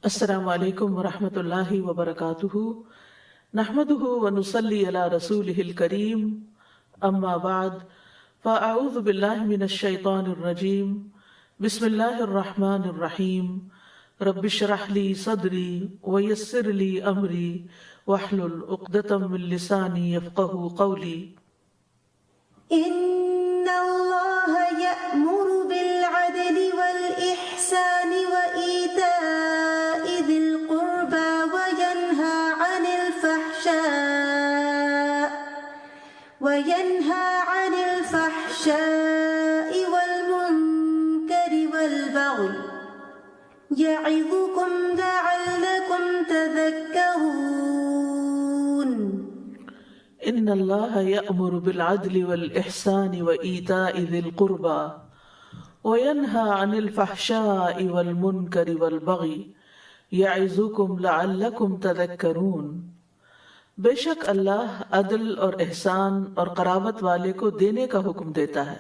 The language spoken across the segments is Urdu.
السلام علیکم ورحمۃ اللہ وبرکاتہ نحمده ونصلی علی رسولہ الکریم اما بعد فاعوذ باللہ من الشیطان الرجیم بسم اللہ الرحمن الرحیم رب اشرح لی صدری ویسر لی امری واحلل عقدۃ من لسانی یفقہوا قولی إن الله يأمر بالعدل والإحسان وإيتاء ذي القربى وينهى عن الفحشاء والمنكر والبغي يعظكم لعلكم تذكرون ان اللہ یأمر بالعدل والإحسان وإیتاء ذی القربى وینہی عن الفحشاء والمنکر والبغی یعظکم لعلکم تذکرون۔ بے شک اللہ عدل اور احسان اور قرابت والے کو دینے کا حکم دیتا ہے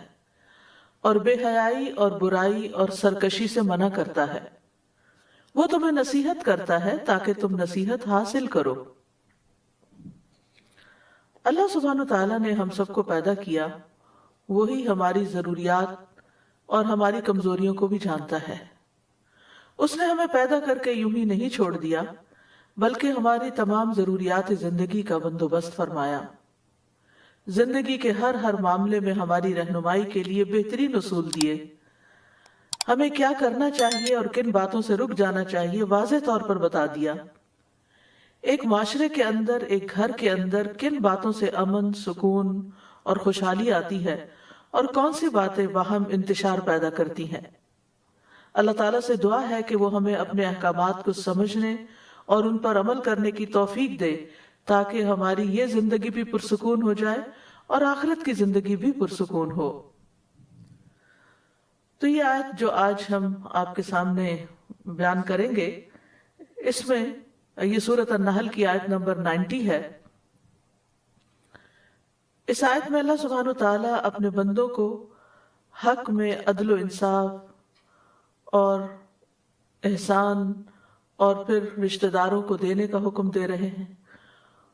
اور بے حیائی اور برائی اور سرکشی سے منع کرتا ہے۔ وہ تمہیں نصیحت کرتا ہے تاکہ تم نصیحت حاصل کرو۔ اللہ سبحانہ وتعالیٰ نے ہم سب کو پیدا کیا، وہی ہماری ضروریات اور ہماری کمزوریوں کو بھی جانتا ہے۔ اس نے ہمیں پیدا کر کے یوں ہی نہیں چھوڑ دیا بلکہ ہماری تمام ضروریات زندگی کا بندوبست فرمایا۔ زندگی کے ہر معاملے میں ہماری رہنمائی کے لیے بہترین اصول دیے۔ ہمیں کیا کرنا چاہیے اور کن باتوں سے رک جانا چاہیے واضح طور پر بتا دیا۔ ایک معاشرے کے اندر، ایک گھر کے اندر کن باتوں سے امن، سکون اور خوشحالی آتی ہے اور کون سی باتیں باہم انتشار پیدا کرتی ہیں۔ اللہ تعالیٰ سے دعا ہے کہ وہ ہمیں اپنے احکامات کو سمجھنے اور ان پر عمل کرنے کی توفیق دے تاکہ ہماری یہ زندگی بھی پرسکون ہو جائے اور آخرت کی زندگی بھی پرسکون ہو۔ تو یہ آیت جو آج ہم آپ کے سامنے بیان کریں گے، اس میں یہ سورۃ النحل کی آیت نمبر 90 ہے۔ اس آیت میں اللہ سبحانہ وتعالیٰ اپنے بندوں کو حق میں عدل و انصاف اور احسان اور پھر رشتہ داروں کو دینے کا حکم دے رہے ہیں،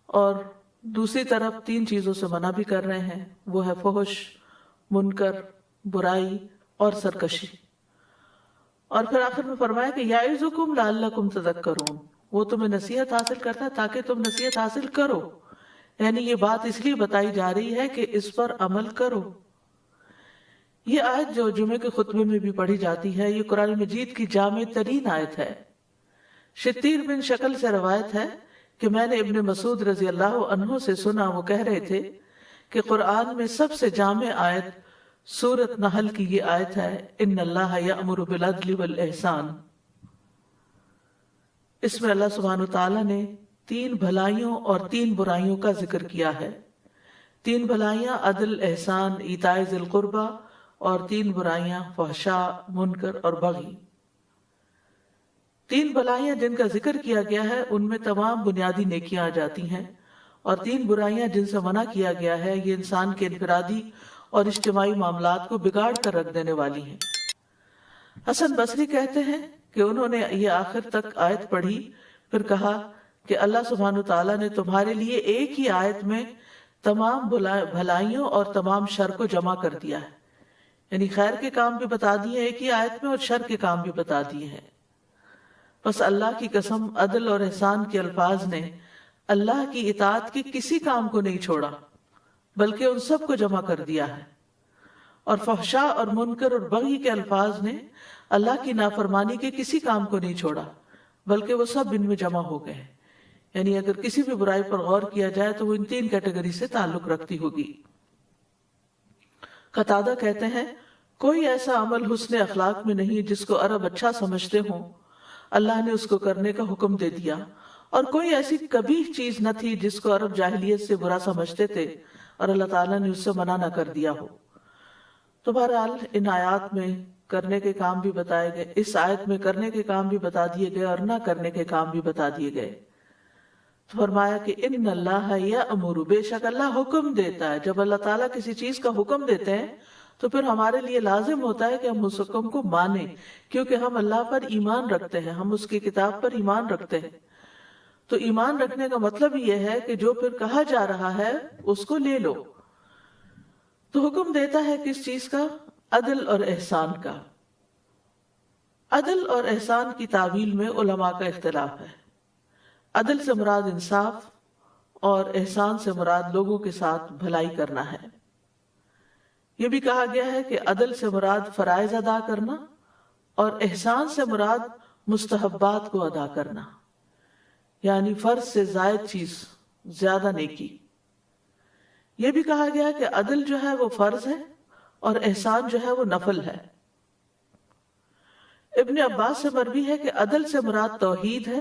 اور دوسری طرف 3 چیزوں سے منع بھی کر رہے ہیں، وہ ہے فحش، منکر، برائی اور سرکشی۔ اور پھر آخر میں فرمایا کہ یعظکم لعلکم تذکرون، وہ تمہیں نصیحت حاصل کرتا ہے تاکہ تم نصیحت حاصل کرو، یعنی یہ بات اس لیے بتائی جا رہی ہے کہ اس پر عمل کرو۔ یہ آیت جو جمعے کے خطبے میں بھی پڑھی جاتی ہے، یہ قرآن مجید کی جامع ترین آیت ہے۔ شتیر بن شکل سے روایت ہے کہ میں نے ابن مسعود رضی اللہ عنہ سے سنا، وہ کہہ رہے تھے کہ قرآن میں سب سے جامع آیت سورۃ نحل کی یہ آیت ہے، ان اللہ یأمر بالعدل والإحسان۔ اس میں اللہ سبحانہ وتعالیٰ نے 3 بھلائیوں اور 3 برائیوں کا ذکر کیا ہے۔ 3 بھلائیاں عدل، احسان، ایتاء ذی القربی، اور 3 برائیاں فحشاء، منکر اور بغی۔ 3 بھلائیاں جن کا ذکر کیا گیا ہے ان میں تمام بنیادی نیکیاں آ جاتی ہیں، اور 3 برائیاں جن سے منع کیا گیا ہے یہ انسان کے انفرادی اور اجتماعی معاملات کو بگاڑ کر رکھ دینے والی ہیں۔ حسن بصری کہتے ہیں کہ انہوں نے یہ آخر تک آیت پڑھی، پھر کہا کہ اللہ سبحانہ وتعالیٰ نے تمہارے لیے ایک ہی آیت میں تمام بھلائیوں اور تمام شر کو جمع کر دیا ہے، یعنی خیر کے کام بھی بتا دیے ایک ہی آیت میں اور شر کے کام بھی بتا دیے ہیں۔ بس اللہ کی قسم، عدل اور احسان کے الفاظ نے اللہ کی اطاعت کے کسی کام کو نہیں چھوڑا بلکہ ان سب کو جمع کر دیا ہے، اور فحشاء اور منکر اور بغی کے الفاظ نے اللہ کی نافرمانی کے کسی کام کو نہیں چھوڑا بلکہ وہ سب ان میں جمع ہو گئے ہیں۔ یعنی اگر کسی بھی برائی پر غور کیا جائے تو وہ ان 3 کیٹیگری سے تعلق رکھتی ہوگی۔ قتادہ کہتے ہیں کوئی ایسا عمل حسن اخلاق میں نہیں جس کو عرب اچھا سمجھتے ہوں، اللہ نے اس کو کرنے کا حکم دے دیا، اور کوئی ایسی قبیح چیز نہ تھی جس کو عرب جاہلیت سے برا سمجھتے تھے اور اللہ تعالیٰ نے اس سے منع نہ کر دیا ہو۔ تو بہرحال ان آیات میں کرنے کے کام بھی بتائے گئے، اس آیت میں کرنے کے کام بھی بتا دیے گئے اور نہ کرنے کے کام بھی بتا دیے گئے۔ تو فرمایا کہ ان اللہ یأمر، بے شک اللہ حکم دیتا ہے۔ جب اللہ تعالیٰ کسی چیز کا حکم دیتے ہیں تو پھر ہمارے لیے لازم ہوتا ہے کہ ہم اس حکم کو مانیں، کیونکہ ہم اللہ پر ایمان رکھتے ہیں، ہم اس کی کتاب پر ایمان رکھتے ہیں۔ تو ایمان رکھنے کا مطلب یہ ہے کہ جو پھر کہا جا رہا ہے اس کو لے لو۔ تو حکم دیتا ہے کس چیز کا؟ عدل اور احسان کا۔ عدل اور احسان کی تعویل میں علماء کا اختلاف ہے۔ عدل سے مراد انصاف اور احسان سے مراد لوگوں کے ساتھ بھلائی کرنا ہے۔ یہ بھی کہا گیا ہے کہ عدل سے مراد فرائض ادا کرنا اور احسان سے مراد مستحبات کو ادا کرنا، یعنی فرض سے زائد چیز، زیادہ نیکی۔ یہ بھی کہا گیا کہ عدل جو ہے وہ فرض ہے اور احسان جو ہے وہ نفل ہے۔ ابن عباس سے مروی ہے کہ عدل سے مراد توحید ہے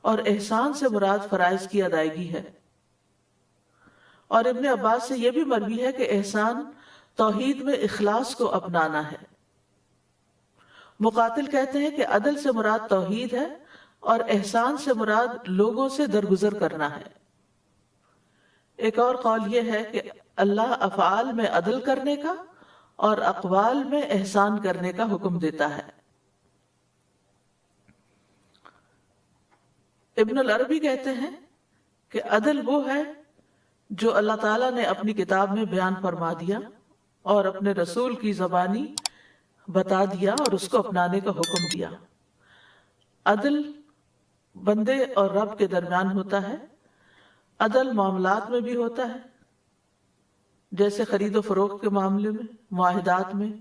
اور احسان سے مراد فرائض کی ادائیگی ہے۔ اور ابن عباس سے یہ بھی مروی ہے کہ احسان توحید میں اخلاص کو اپنانا ہے۔ مقاتل کہتے ہیں کہ عدل سے مراد توحید ہے اور احسان سے مراد لوگوں سے درگزر کرنا ہے۔ ایک اور قول یہ ہے کہ اللہ افعال میں عدل کرنے کا اور اقوال میں احسان کرنے کا حکم دیتا ہے۔ ابن العربی کہتے ہیں کہ عدل وہ ہے جو اللہ تعالیٰ نے اپنی کتاب میں بیان فرما دیا اور اپنے رسول کی زبانی بتا دیا اور اس کو اپنانے کا حکم دیا۔ عدل بندے اور رب کے درمیان ہوتا ہے، عدل معاملات میں بھی ہوتا ہے، جیسے خرید و فروخت کے معاملے میں، معاہدات میں،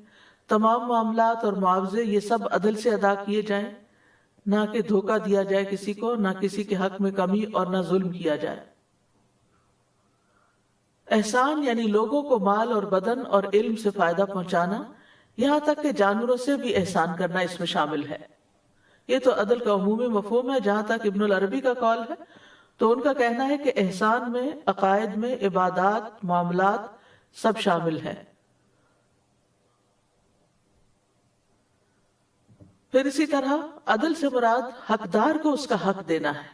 تمام معاملات اور معاوضے یہ سب عدل سے ادا کیے جائیں، نہ کہ دھوکہ دیا جائے کسی کو، نہ کسی کے حق میں کمی اور نہ ظلم کیا جائے۔ احسان یعنی لوگوں کو مال اور بدن اور علم سے فائدہ پہنچانا، یہاں تک کہ جانوروں سے بھی احسان کرنا اس میں شامل ہے۔ یہ تو عدل کا عمومی مفہوم ہے۔ جہاں تک ابن العربی کا قول ہے تو ان کا کہنا ہے کہ احسان میں عقائد میں عبادات، معاملات سب شامل ہے۔ پھر اسی طرح عدل سے مراد حقدار کو اس کا حق دینا ہے،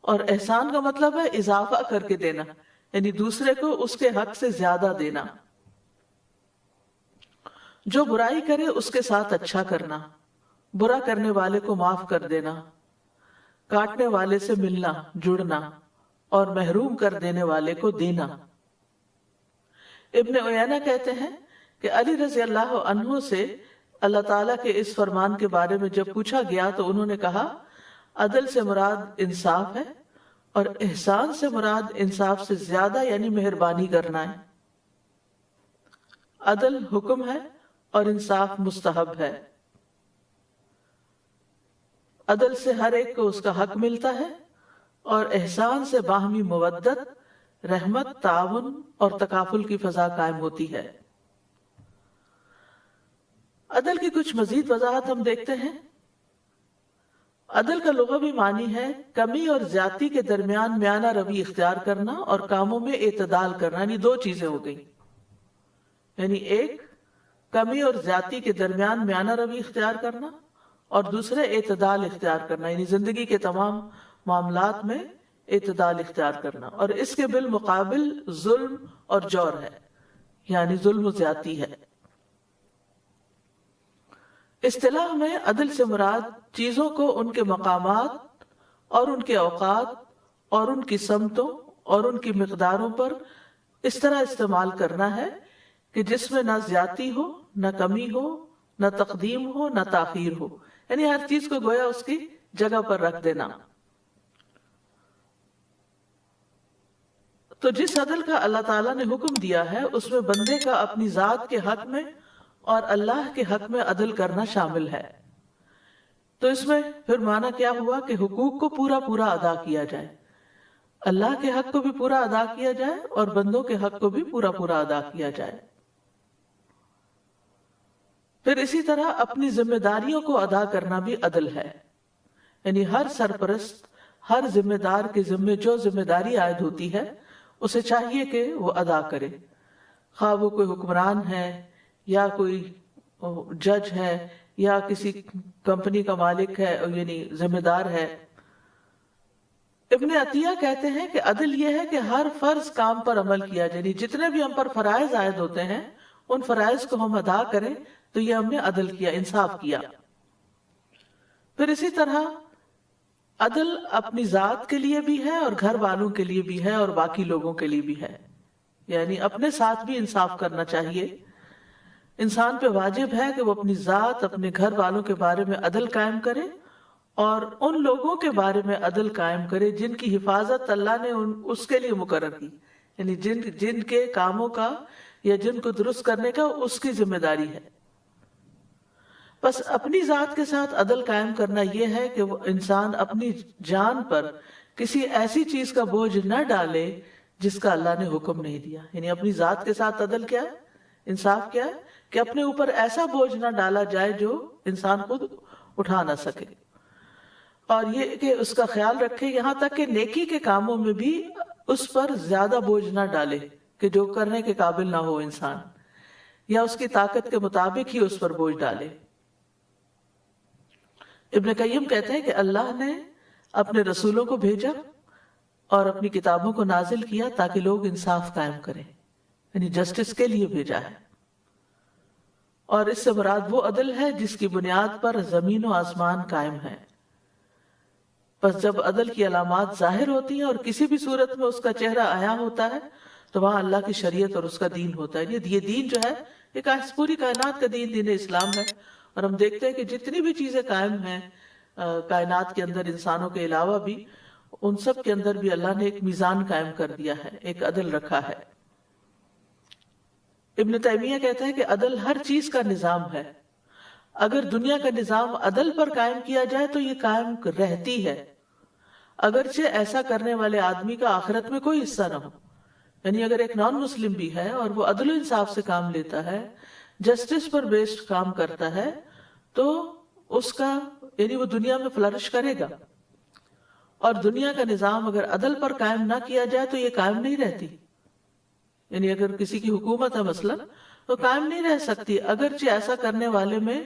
اور احسان کا مطلب ہے اضافہ کر کے دینا، یعنی دوسرے کو اس کے حق سے زیادہ دینا۔ جو برائی کرے اس کے ساتھ اچھا کرنا، برا کرنے والے کو معاف کر دینا، کاٹنے والے سے ملنا جڑنا اور محروم کر دینے والے کو دینا۔ ابن عیینہ کہتے ہیں کہ علی رضی اللہ عنہ سے اللہ تعالیٰ کے اس فرمان کے بارے میں جب پوچھا گیا تو انہوں نے کہا عدل سے مراد انصاف ہے اور احسان سے مراد انصاف سے زیادہ یعنی مہربانی کرنا ہے۔ عدل حکم ہے اور انصاف مستحب ہے۔ عدل سے ہر ایک کو اس کا حق ملتا ہے اور احسان سے باہمی مودت، رحمت، تعاون اور تکافل کی فضا قائم ہوتی ہے۔ عدل کی کچھ مزید وضاحت ہم دیکھتے ہیں۔ عدل کا لغوی معنی ہے کمی اور زیادتی کے درمیان میانہ روی اختیار کرنا اور کاموں میں اعتدال کرنا، یعنی دو چیزیں ہو گئی، یعنی ایک کمی اور زیادتی کے درمیان میانہ روی اختیار کرنا اور دوسرے اعتدال اختیار کرنا، یعنی زندگی کے تمام معاملات میں اعتدال اختیار کرنا۔ اور اس کے بالمقابل ظلم اور جور ہے، یعنی ظلم و زیادتی ہے۔ اصطلاح میں عدل سے مراد چیزوں کو ان کے مقامات اور ان کے اوقات اور ان کی سمتوں اور ان کی مقداروں پر اس طرح استعمال کرنا ہے کہ جس میں نہ زیادتی ہو، نہ کمی ہو، نہ تقدیم ہو، نہ تاخیر ہو، یعنی ہر چیز کو گویا اس کی جگہ پر رکھ دینا۔ تو جس عدل کا اللہ تعالیٰ نے حکم دیا ہے اس میں بندے کا اپنی ذات کے حق میں اور اللہ کے حق میں عدل کرنا شامل ہے۔ تو اس میں پھر معنی کیا ہوا کہ حقوق کو پورا پورا ادا کیا جائے، اللہ کے حق کو بھی پورا ادا کیا جائے اور بندوں کے حق کو بھی پورا پورا ادا کیا جائے۔ پھر اسی طرح اپنی ذمہ داریوں کو ادا کرنا بھی عدل ہے، یعنی ہر سرپرست، ہر ذمہ دار کے ذمہ جو ذمہ داری عائد ہوتی ہے اسے چاہیے کہ وہ ادا کرے، خواہ وہ کوئی حکمران ہے یا کوئی جج ہے یا کسی کمپنی کا مالک ہے، یعنی ذمہ دار ہے۔ ابن عطیہ کہتے ہیں کہ عدل یہ ہے کہ ہر فرض کام پر عمل کیا جائے، یعنی جتنے بھی ہم پر فرائض عائد ہوتے ہیں ان فرائض کو ہم ادا کریں تو یہ ہم نے عدل کیا، انصاف کیا۔ پھر اسی طرح عدل اپنی ذات کے لیے بھی ہے اور گھر والوں کے لیے بھی ہے اور باقی لوگوں کے لیے بھی ہے، یعنی اپنے ساتھ بھی انصاف کرنا چاہیے۔ انسان پہ واجب ہے کہ وہ اپنی ذات، اپنے گھر والوں کے بارے میں عدل قائم کرے اور ان لوگوں کے بارے میں عدل قائم کرے جن کی حفاظت اللہ نے اس کے لیے مقرر کی، یعنی جن کے کاموں کا یا جن کو درست کرنے کا اس کی ذمہ داری ہے۔ بس اپنی ذات کے ساتھ عدل قائم کرنا یہ ہے کہ وہ انسان اپنی جان پر کسی ایسی چیز کا بوجھ نہ ڈالے جس کا اللہ نے حکم نہیں دیا۔ یعنی اپنی ذات کے ساتھ عدل کیا ہے، انصاف کیا ہے کہ اپنے اوپر ایسا بوجھ نہ ڈالا جائے جو انسان خود اٹھا نہ سکے، اور یہ کہ اس کا خیال رکھے یہاں تک کہ نیکی کے کاموں میں بھی اس پر زیادہ بوجھ نہ ڈالے کہ جو کرنے کے قابل نہ ہو انسان، یا اس کی طاقت کے مطابق ہی اس پر بوجھ ڈالے۔ ابن قیم کہتے ہیں کہ اللہ نے اپنے رسولوں کو بھیجا اور اپنی کتابوں کو نازل کیا تاکہ لوگ انصاف قائم کریں، یعنی جسٹس کے لیے بھیجا ہے، اور اس سے مراد وہ عدل ہے جس کی بنیاد پر زمین و آسمان قائم ہے۔ بس جب عدل کی علامات ظاہر ہوتی ہیں اور کسی بھی صورت میں اس کا چہرہ عیاں ہوتا ہے تو وہاں اللہ کی شریعت اور اس کا دین ہوتا ہے۔ یہ دین جو ہے یہ پوری کائنات کا دین اسلام ہے، اور ہم دیکھتے ہیں کہ جتنی بھی چیزیں قائم ہیں کائنات کے اندر انسانوں کے علاوہ بھی، ان سب کے اندر بھی اللہ نے ایک میزان قائم کر دیا ہے، ایک عدل رکھا ہے۔ ابن تیمیہ کہتے ہیں کہ عدل ہر چیز کا نظام ہے، اگر دنیا کا نظام عدل پر قائم کیا جائے تو یہ قائم رہتی ہے، اگرچہ ایسا کرنے والے آدمی کا آخرت میں کوئی حصہ نہ ہو۔ یعنی اگر ایک نان مسلم بھی ہے اور وہ عدل و انصاف سے کام لیتا ہے، جسٹس پر بیسڈ کام کرتا ہے، تو اس کا یعنی وہ دنیا میں فلرش کرے گا، اور دنیا کا نظام اگر عدل پر قائم نہ کیا جائے تو یہ قائم نہیں رہتی۔ یعنی اگر کسی کی حکومت ہے مثلا تو قائم نہیں رہ سکتی، اگرچہ ایسا کرنے والے میں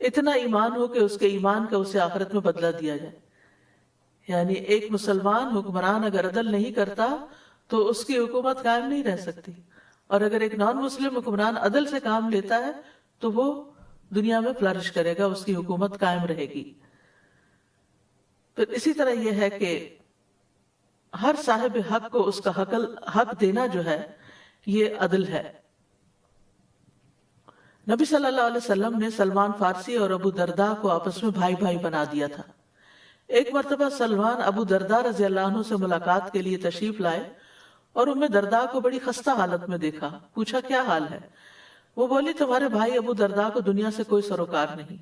اتنا ایمان ہو کہ اس کے ایمان کا اسے آخرت میں بدلہ دیا جائے۔ یعنی ایک مسلمان حکمران اگر عدل نہیں کرتا تو اس کی حکومت قائم نہیں رہ سکتی، اور اگر ایک نان مسلم حکمران عدل سے کام لیتا ہے تو وہ دنیا میں فلرش کرے گا، اس کی حکومت قائم رہے گی۔ تو اسی طرح یہ ہے کہ ہر صاحب حق کو اس کا حق دینا جو ہے یہ عدل ہے۔ نبی صلی اللہ علیہ وسلم نے سلمان فارسی اور ابو درداء کو آپس میں بھائی بھائی بنا دیا تھا۔ ایک مرتبہ سلمان ابو درداء رضی اللہ عنہ سے ملاقات کے لیے تشریف لائے اور ام درداء کو بڑی خستہ حالت میں دیکھا، پوچھا کیا حال ہے؟ وہ بولی تمہارے بھائی ابو درداء کو دنیا سے کوئی سروکار نہیں۔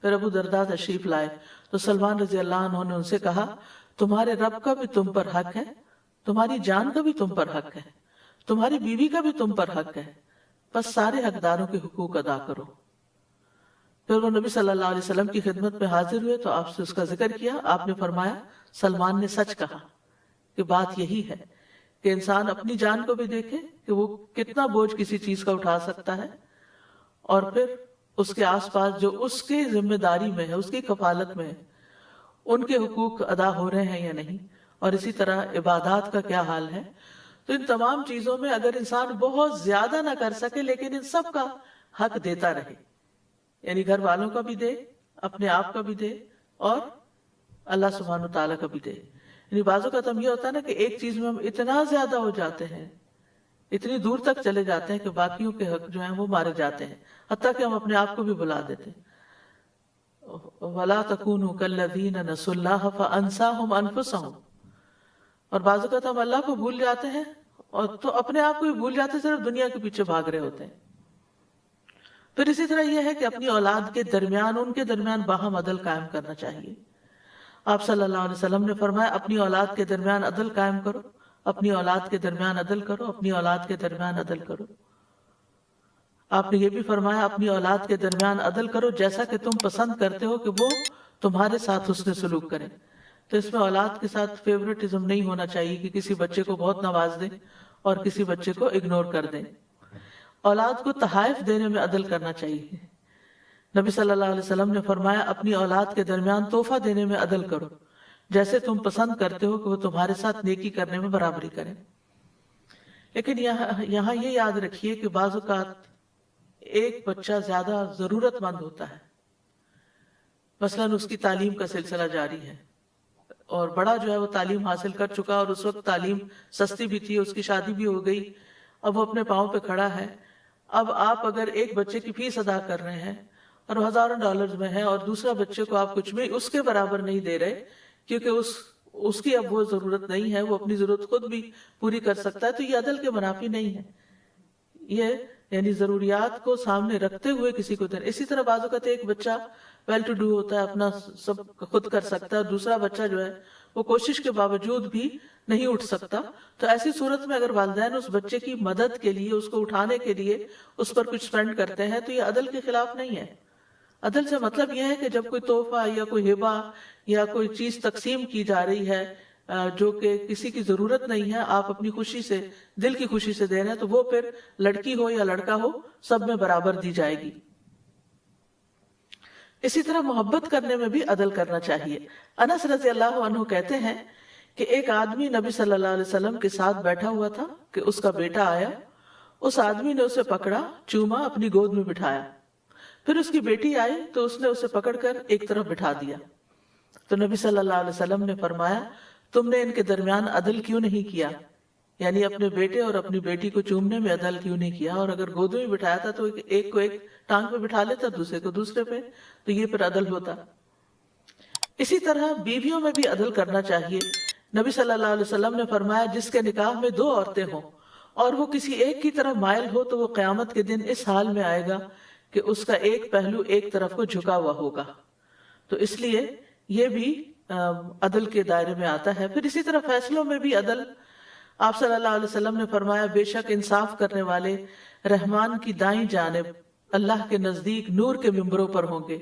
پھر ابو درداء تشریف لائے تو سلمان رضی اللہ عنہ نے ان سے کہا تمہارے رب کا بھی تم پر حق ہے، تمہاری جان کا بھی تم پر حق ہے، تمہاری بیوی کا بھی تم پر حق ہے، بس سارے حقداروں کے حقوق ادا کرو۔ پھر وہ نبی صلی اللہ علیہ وسلم کی خدمت میں حاضر ہوئے تو آپ سے اس کا ذکر کیا۔ آپ نے فرمایا سلمان نے سچ کہا، کہ بات یہی ہے کہ انسان اپنی جان کو بھی دیکھے کہ وہ کتنا بوجھ کسی چیز کا اٹھا سکتا ہے، اور پھر اس کے آس پاس جو اس کی ذمہ داری میں ہے، اس کی کفالت میں ہے، ان کے حقوق ادا ہو رہے ہیں یا نہیں، اور اسی طرح عبادات کا کیا حال ہے۔ تو ان تمام چیزوں میں اگر انسان بہت زیادہ نہ کر سکے لیکن ان سب کا حق دیتا رہے، یعنی گھر والوں کا بھی دے، اپنے آپ کا بھی دے، اور اللہ سبحانہ و تعالیٰ کا بھی دے۔ یعنی بعض اوقات ہم یہ ہوتا ہے نا کہ ایک چیز میں ہم اتنا زیادہ ہو جاتے ہیں، اتنی دور تک چلے جاتے ہیں کہ باقیوں کے حق جو ہیں وہ مارے جاتے ہیں، حتیٰ کہ ہم اپنے آپ کو بھی بلا دیتے ہیں۔ وَلَا تَكُونُوا كَالَّذِينَ نَسُوا اللَّهَ فَأَنسَاهُمْ أَنفُسَهُمْ۔ اور بعض اوقات ہم اللہ کو بھول جاتے ہیں اور تو اپنے آپ کو بھی بھول جاتے ہیں، صرف دنیا کے پیچھے بھاگ رہے ہوتے ہیں۔ پھر اسی طرح یہ ہے کہ اپنی اولاد کے درمیان، ان کے درمیان باہم عدل قائم کرنا چاہیے۔ آپ صلی اللہ علیہ وسلم نے فرمایا اپنی اولاد کے درمیان عدل قائم کرو، اپنی اولاد کے درمیان عدل کرو، اپنی اولاد کے درمیان عدل کرو۔ آپ نے یہ بھی فرمایا اپنی اولاد کے درمیان عدل کرو جیسا کہ تم پسند کرتے ہو کہ وہ تمہارے ساتھ حسن سلوک کریں۔ تو اس میں اولاد کے ساتھ فیورٹزم نہیں ہونا چاہیے کہ کسی بچے کو بہت نواز دیں اور کسی بچے کو اگنور کر دیں۔ اولاد کو تحائف دینے میں عدل کرنا چاہیے۔ نبی صلی اللہ علیہ وسلم نے فرمایا اپنی اولاد کے درمیان تحفہ دینے میں عدل کرو جیسے تم پسند کرتے ہو کہ وہ تمہارے ساتھ نیکی کرنے میں برابری کریں۔ لیکن یہاں یہ یاد رکھیے کہ بعض اوقات ایک بچہ زیادہ ضرورت مند ہوتا ہے، مثلاً اس کی تعلیم کا سلسلہ جاری ہے اور بڑا جو ہے وہ تعلیم حاصل کر چکا اور اس وقت تعلیم سستی بھی تھی، اس کی شادی بھی ہو گئی، اب وہ اپنے پاؤں پہ کھڑا ہے. اب آپ اگر ایک بچے کی فیس ادا کر رہے ہیں اور ہزاروں ڈالرز میں ہے اور دوسرا بچے کو آپ کچھ بھی اس کے برابر نہیں دے رہے کیونکہ اس کی اب وہ ضرورت نہیں ہے، وہ اپنی ضرورت خود بھی پوری کر سکتا ہے، تو یہ عدل کے منافی نہیں ہے. یہ یعنی ضروریات کو سامنے رکھتے ہوئے کسی کو دینا. اسی طرح بعض اوقات ایک بچہ ویل ٹو ڈو ہوتا ہے، اپنا سب خود کر سکتا ہے، اور دوسرا بچہ جو ہے وہ کوشش کے باوجود بھی نہیں اٹھ سکتا. تو ایسی صورت میں اگر والدین اس بچے کی مدد کے لیے، اس کو اٹھانے کے لیے اس پر کچھ سپینڈ کرتے ہیں تو یہ عدل کے خلاف نہیں ہے. عدل سے مطلب یہ ہے کہ جب کوئی تحفہ یا کوئی ہبہ یا کوئی چیز تقسیم کی جا رہی ہے جو کہ کسی کی ضرورت نہیں ہے، آپ اپنی خوشی سے، دل کی خوشی سے دے رہے ہیں، تو وہ پھر لڑکی ہو یا لڑکا ہو سب میں برابر دی جائے گی. اسی طرح محبت کرنے میں بھی عدل کرنا چاہیے. انس رضی اللہ عنہ کہتے ہیں کہ ایک آدمی نبی صلی اللہ علیہ وسلم کے ساتھ بیٹھا ہوا تھا کہ اس کا بیٹا آیا. اس آدمی نے اسے پکڑا، چوما، اپنی گود میں بٹھایا. پھر اس کی بیٹی آئی تو اس نے اسے پکڑ کر ایک طرف بٹھا دیا. تو نبی صلی اللہ علیہ وسلم نے فرمایا، تم نے ان کے درمیان عدل کیوں نہیں کیا؟ یعنی اپنے بیٹے اور اپنی بیٹی کو چومنے میں عدل کیوں نہیں کیا؟ اور اگر گود میں بٹھایا تھا تو ایک کو ایک ٹانگ پہ بٹھا لیتا، دوسرے کو دوسرے پہ، تو یہ پھر عدل ہوتا. اسی طرح بیویوں میں بھی عدل کرنا چاہیے. نبی صلی اللہ علیہ وسلم نے فرمایا، جس کے نکاح میں 2 عورتیں ہوں اور وہ کسی ایک کی طرف مائل ہو تو وہ قیامت کے دن اس حال میں آئے گا کہ اس کا ایک پہلو ایک طرف کو جھکا ہوا ہوگا. تو اس لیے یہ بھی عدل کے دائرے میں آتا ہے. پھر اسی طرح فیصلوں میں بھی عدل. آپ صلی اللہ علیہ وسلم نے فرمایا، بے شک انصاف کرنے والے رحمان کی دائیں جانب اللہ کے نزدیک نور کے ممبروں پر ہوں گے.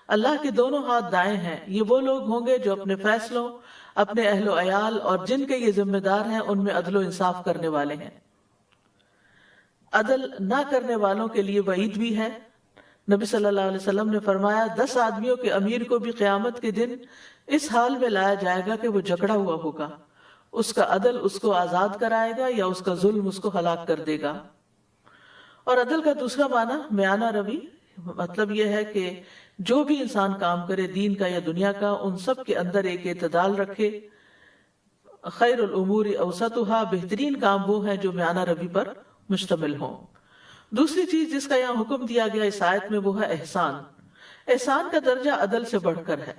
اللہ کے دونوں ہاتھ دائیں ہیں. یہ وہ لوگ ہوں گے جو اپنے فیصلوں، اپنے اہل و عیال اور جن کے یہ ذمہ دار ہیں ان میں عدل و انصاف کرنے والے ہیں. عدل نہ کرنے والوں کے لیے وعید بھی ہے. نبی صلی اللہ علیہ وسلم نے فرمایا، 10 آدمیوں کے امیر کو بھی قیامت کے دن اس حال میں لایا جائے گا کہ وہ جکڑا ہوا ہوگا. اس کا عدل اس کو آزاد کرائے گا یا اس کا ظلم اس کو ہلاک کر دے گا. اور عدل کا دوسرا معنی میانہ روی، مطلب یہ ہے کہ جو بھی انسان کام کرے، دین کا یا دنیا کا، ان سب کے اندر ایک اعتدال رکھے. خیر الامور اوسطها، بہترین کام وہ ہیں جو میانہ روی پر مشتمل ہوں. دوسری چیز جس کا یہاں حکم دیا گیا اس آیت میں وہ ہے احسان. احسان کا درجہ عدل سے بڑھ کر ہے،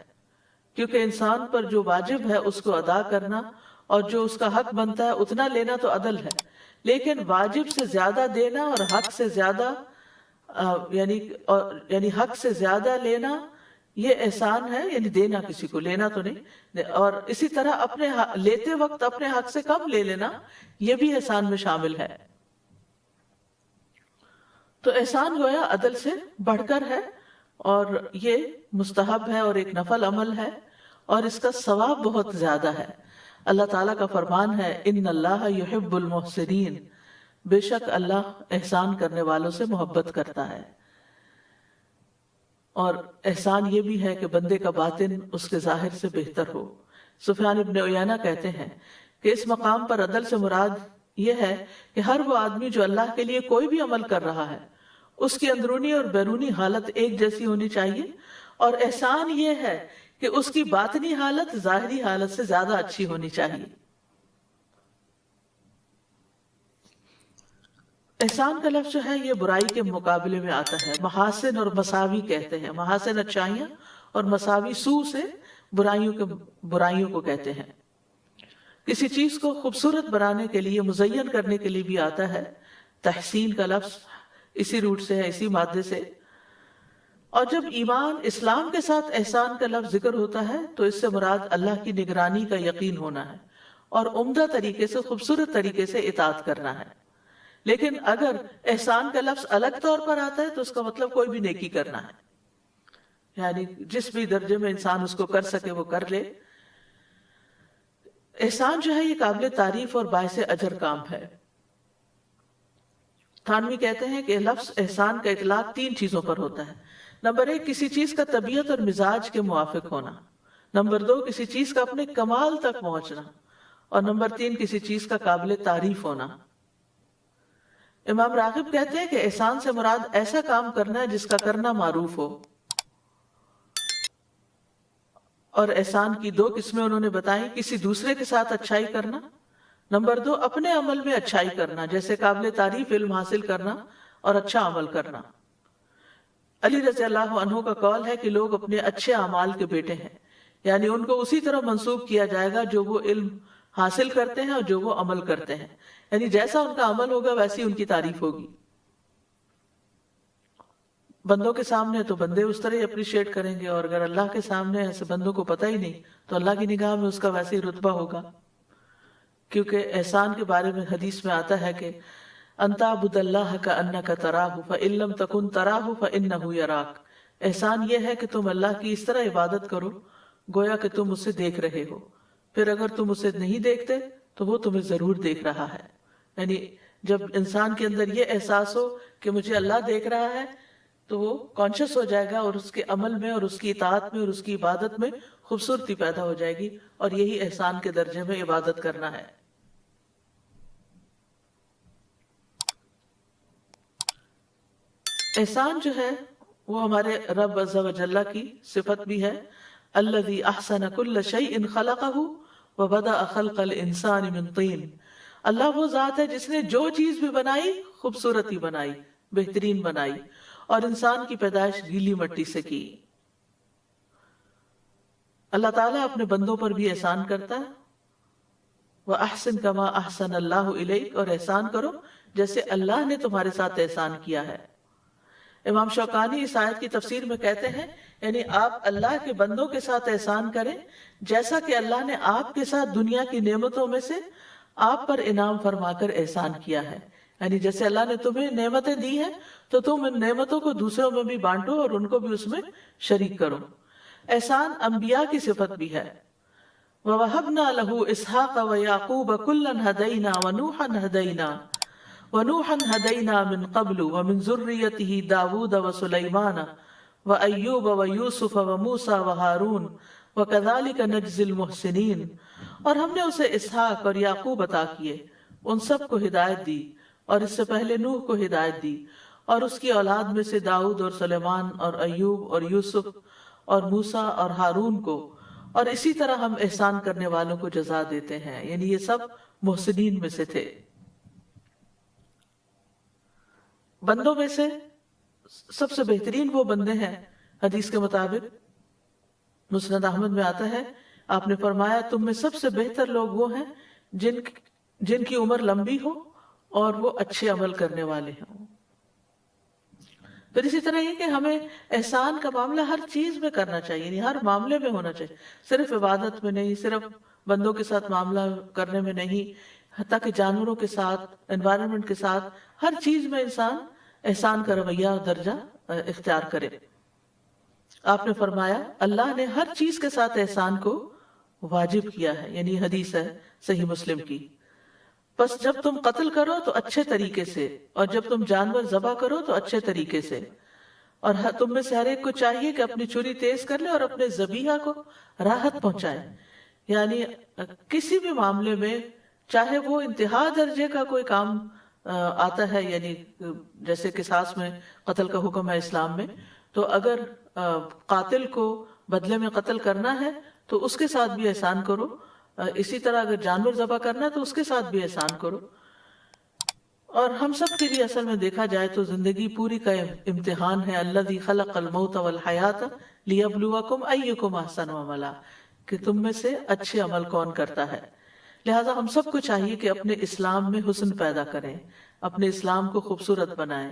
کیونکہ انسان پر جو واجب ہے اس کو ادا کرنا اور جو اس کا حق بنتا ہے اتنا لینا تو عدل ہے. لیکن واجب سے زیادہ دینا اور حق سے زیادہ یعنی حق سے زیادہ لینا یہ احسان ہے، یعنی دینا کسی کو، لینا تو نہیں. اور اسی طرح اپنے لیتے وقت اپنے حق سے کم لے لینا یہ بھی احسان میں شامل ہے. تو احسان گویا عدل سے بڑھ کر ہے اور یہ مستحب ہے اور ایک نفل عمل ہے اور اس کا ثواب بہت زیادہ ہے. اللہ تعالیٰ کا فرمان ہے، ان اللہ یحب المحسنین، بے شک اللہ احسان کرنے والوں سے محبت کرتا ہے. اور احسان یہ بھی ہے کہ بندے کا باطن اس کے ظاہر سے بہتر ہو. سفیان ابن عیینہ کہتے ہیں کہ اس مقام پر عدل سے مراد یہ ہے کہ ہر وہ آدمی جو اللہ کے لیے کوئی بھی عمل کر رہا ہے اس کی اندرونی اور بیرونی حالت ایک جیسی ہونی چاہیے، اور احسان یہ ہے کہ اس کی باطنی حالت ظاہری حالت سے زیادہ اچھی ہونی چاہیے. احسان کا لفظ جو ہے یہ برائی کے مقابلے میں آتا ہے. محاسن اور مساوی کہتے ہیں. محاسن اچھائیاں اور مساوی سو سے برائیوں کو کہتے ہیں. کسی چیز کو خوبصورت بنانے کے لیے، مزین کرنے کے لیے بھی آتا ہے. تحسین کا لفظ اسی روٹ سے ہے، اسی مادے سے. اور جب ایمان اسلام کے ساتھ احسان کا لفظ ذکر ہوتا ہے تو اس سے مراد اللہ کی نگرانی کا یقین ہونا ہے اور عمدہ طریقے سے، خوبصورت طریقے سے اطاعت کرنا ہے. لیکن اگر احسان کا لفظ الگ طور پر آتا ہے تو اس کا مطلب کوئی بھی نیکی کرنا ہے، یعنی جس بھی درجے میں انسان اس کو کر سکے وہ کر لے. احسان جو ہے یہ قابل تعریف اور باعث اجر کام ہے. تھانوی کہتے ہیں کہ لفظ احسان کا اطلاق 3 چیزوں پر ہوتا ہے. نمبر 1 کسی چیز کا طبیعت اور مزاج کے موافق ہونا. نمبر 2 کسی چیز کا اپنے کمال تک پہنچنا. اور نمبر 3 کسی چیز کا قابل تعریف ہونا. امام راغب کہتے ہیں کہ احسان سے مراد ایسا کام کرنا ہے جس کا کرنا معروف ہو. اور احسان کی دو قسمیں انہوں نے بتائی. کسی دوسرے کے ساتھ اچھائی کرنا. نمبر 2 اپنے عمل میں اچھائی کرنا، جیسے قابل تعریف علم حاصل کرنا اور اچھا عمل کرنا. علی رضی اللہ عنہ کا قول ہے کہ لوگ اپنے اچھے اعمال کے بیٹے ہیں، یعنی ان کو اسی طرح منسوب کیا جائے گا جو وہ علم حاصل کرتے ہیں اور جو وہ عمل کرتے ہیں، یعنی جیسا ان کا عمل ہوگا ویسی ان کی تعریف ہوگی. بندوں کے سامنے تو بندے اس طرح ہی اپریشیٹ کریں گے، اور اگر اللہ کے سامنے ایسے بندوں کو پتہ ہی نہیں تو اللہ کی نگاہ میں اس کا ویسے ہی رتبہ ہوگا. کیونکہ احسان کے بارے میں حدیث میں آتا ہے کہ ان تعبد اللہ کأنک تراہ فإن لم تکن تراہ فإنہ یراک. احسان یہ ہے کہ تم اللہ کی اس طرح عبادت کرو گویا کہ تم اسے دیکھ رہے ہو، پھر اگر تم اسے نہیں دیکھتے تو وہ تمہیں ضرور دیکھ رہا ہے. یعنی جب انسان کے اندر یہ احساس ہو کہ مجھے اللہ دیکھ رہا ہے تو وہ کانشیس ہو جائے گا، اور اس کے عمل میں اور اس کی اطاعت میں اور اس کی عبادت میں خوبصورتی پیدا ہو جائے گی، اور یہی احسان کے درجے میں عبادت کرنا ہے. احسان جو ہے وہ ہمارے رب عز و جل کی صفت بھی ہے. الذی احسن کل شیء خلقہ وبدأ خلق الانسان من طین. اللہ وہ ذات ہے جس نے جو چیز بھی بنائی خوبصورتی بنائی، بہترین بنائی، اور انسان کی پیدائش گیلی مٹی سے کی. اللہ تعالیٰ اپنے بندوں پر بھی احسان کرتا ہے. وَأَحْسِن كَمَا أَحْسَنَ اللَّهُ إِلَيْكَ، اور احسان کرو جیسے اللہ نے تمہارے ساتھ احسان کیا ہے. امام شوکانی اس آیت کی تفسیر میں کہتے ہیں یعنی آپ اللہ کے بندوں کے ساتھ احسان کریں جیسا کہ اللہ نے آپ کے ساتھ دنیا کی نعمتوں میں سے آپ پر انعام فرما کر احسان کیا ہے. یعنی جیسے اللہ نے تمہیں نعمتیں دی ہیں تو تم ان نعمتوں کو دوسروں میں بھی بانٹو اور ان کو بھی اس میں شریک کرو. احسان انبیاء کی صفت بھی ہے. وَوَهَبْنَا لَهُ إِسْحَاقَ وَيَعْقُوبَ كُلًّا هَدَيْنَا وَنُوحًا هَدَيْنَا مِن قَبْلُ وَمِن ذُرِّيَّتِهِ دَاوُودَ وَسُلَيْمَانَ وَأَيُّوبَ وَيُوسُفَ وَمُوسَى وَهَارُونَ وَكَذَلِكَ نَجْزِي الْمُحْسِنِينَ. اور ہم نے اسے اسحاق اور یعقوب عطا کیے، ان سب کو ہدایت دی، اور اس سے پہلے نوح کو ہدایت دی، اور اس کی اولاد میں سے داؤد اور سلیمان اور ایوب اور یوسف اور موسیٰ اور ہارون کو، اور اسی طرح ہم احسان کرنے والوں کو جزا دیتے ہیں. یعنی یہ سب محسنین میں سے تھے. بندوں میں سے سب سے بہترین وہ بندے ہیں، حدیث کے مطابق مسند احمد میں آتا ہے، آپ نے فرمایا تم میں سب سے بہتر لوگ وہ ہیں جن کی عمر لمبی ہو اور وہ اچھے عمل کرنے والے ہوں. پھر اسی طرح یہ کہ ہمیں احسان کا معاملہ ہر چیز میں کرنا چاہیے، یعنی ہر معاملے میں ہونا چاہیے، صرف عبادت میں نہیں، صرف بندوں کے ساتھ معاملہ کرنے میں نہیں، حتیٰ کہ جانوروں کے ساتھ، انوائرمنٹ کے ساتھ، ہر چیز میں انسان احسان کا رویہ اور درجہ اختیار کرے. آپ نے فرمایا اللہ نے ہر چیز کے ساتھ احسان کو واجب کیا ہے، یعنی حدیث ہے صحیح مسلم کی. بس جب تم قتل کرو تو اچھے طریقے سے، اور جب تم جانور ذبح کرو تو اچھے طریقے سے، اور تم میں سے ہر ایک کو چاہیے کہ اپنی چھری تیز کر لے اور اپنے ذبیحہ کو راحت پہنچائے. یعنی کسی بھی معاملے میں چاہے وہ انتہا درجے کا کوئی کام آتا ہے، یعنی جیسے قصاص میں قتل کا حکم ہے اسلام میں، تو اگر قاتل کو بدلے میں قتل کرنا ہے تو اس کے ساتھ بھی احسان کرو. اسی طرح اگر جانور ذبح کرنا ہے تو اس کے ساتھ بھی احسان کرو. اور ہم سب کے لیے اصل میں دیکھا جائے تو زندگی پوری کا امتحان ہے. الذی خلق الموت والحیات لیبلوکم ایکم احسن عملا، کہ تم میں سے اچھے عمل کون کرتا ہے. لہٰذا ہم سب کو چاہیے کہ اپنے اسلام میں حسن پیدا کریں، اپنے اسلام کو خوبصورت بنائیں.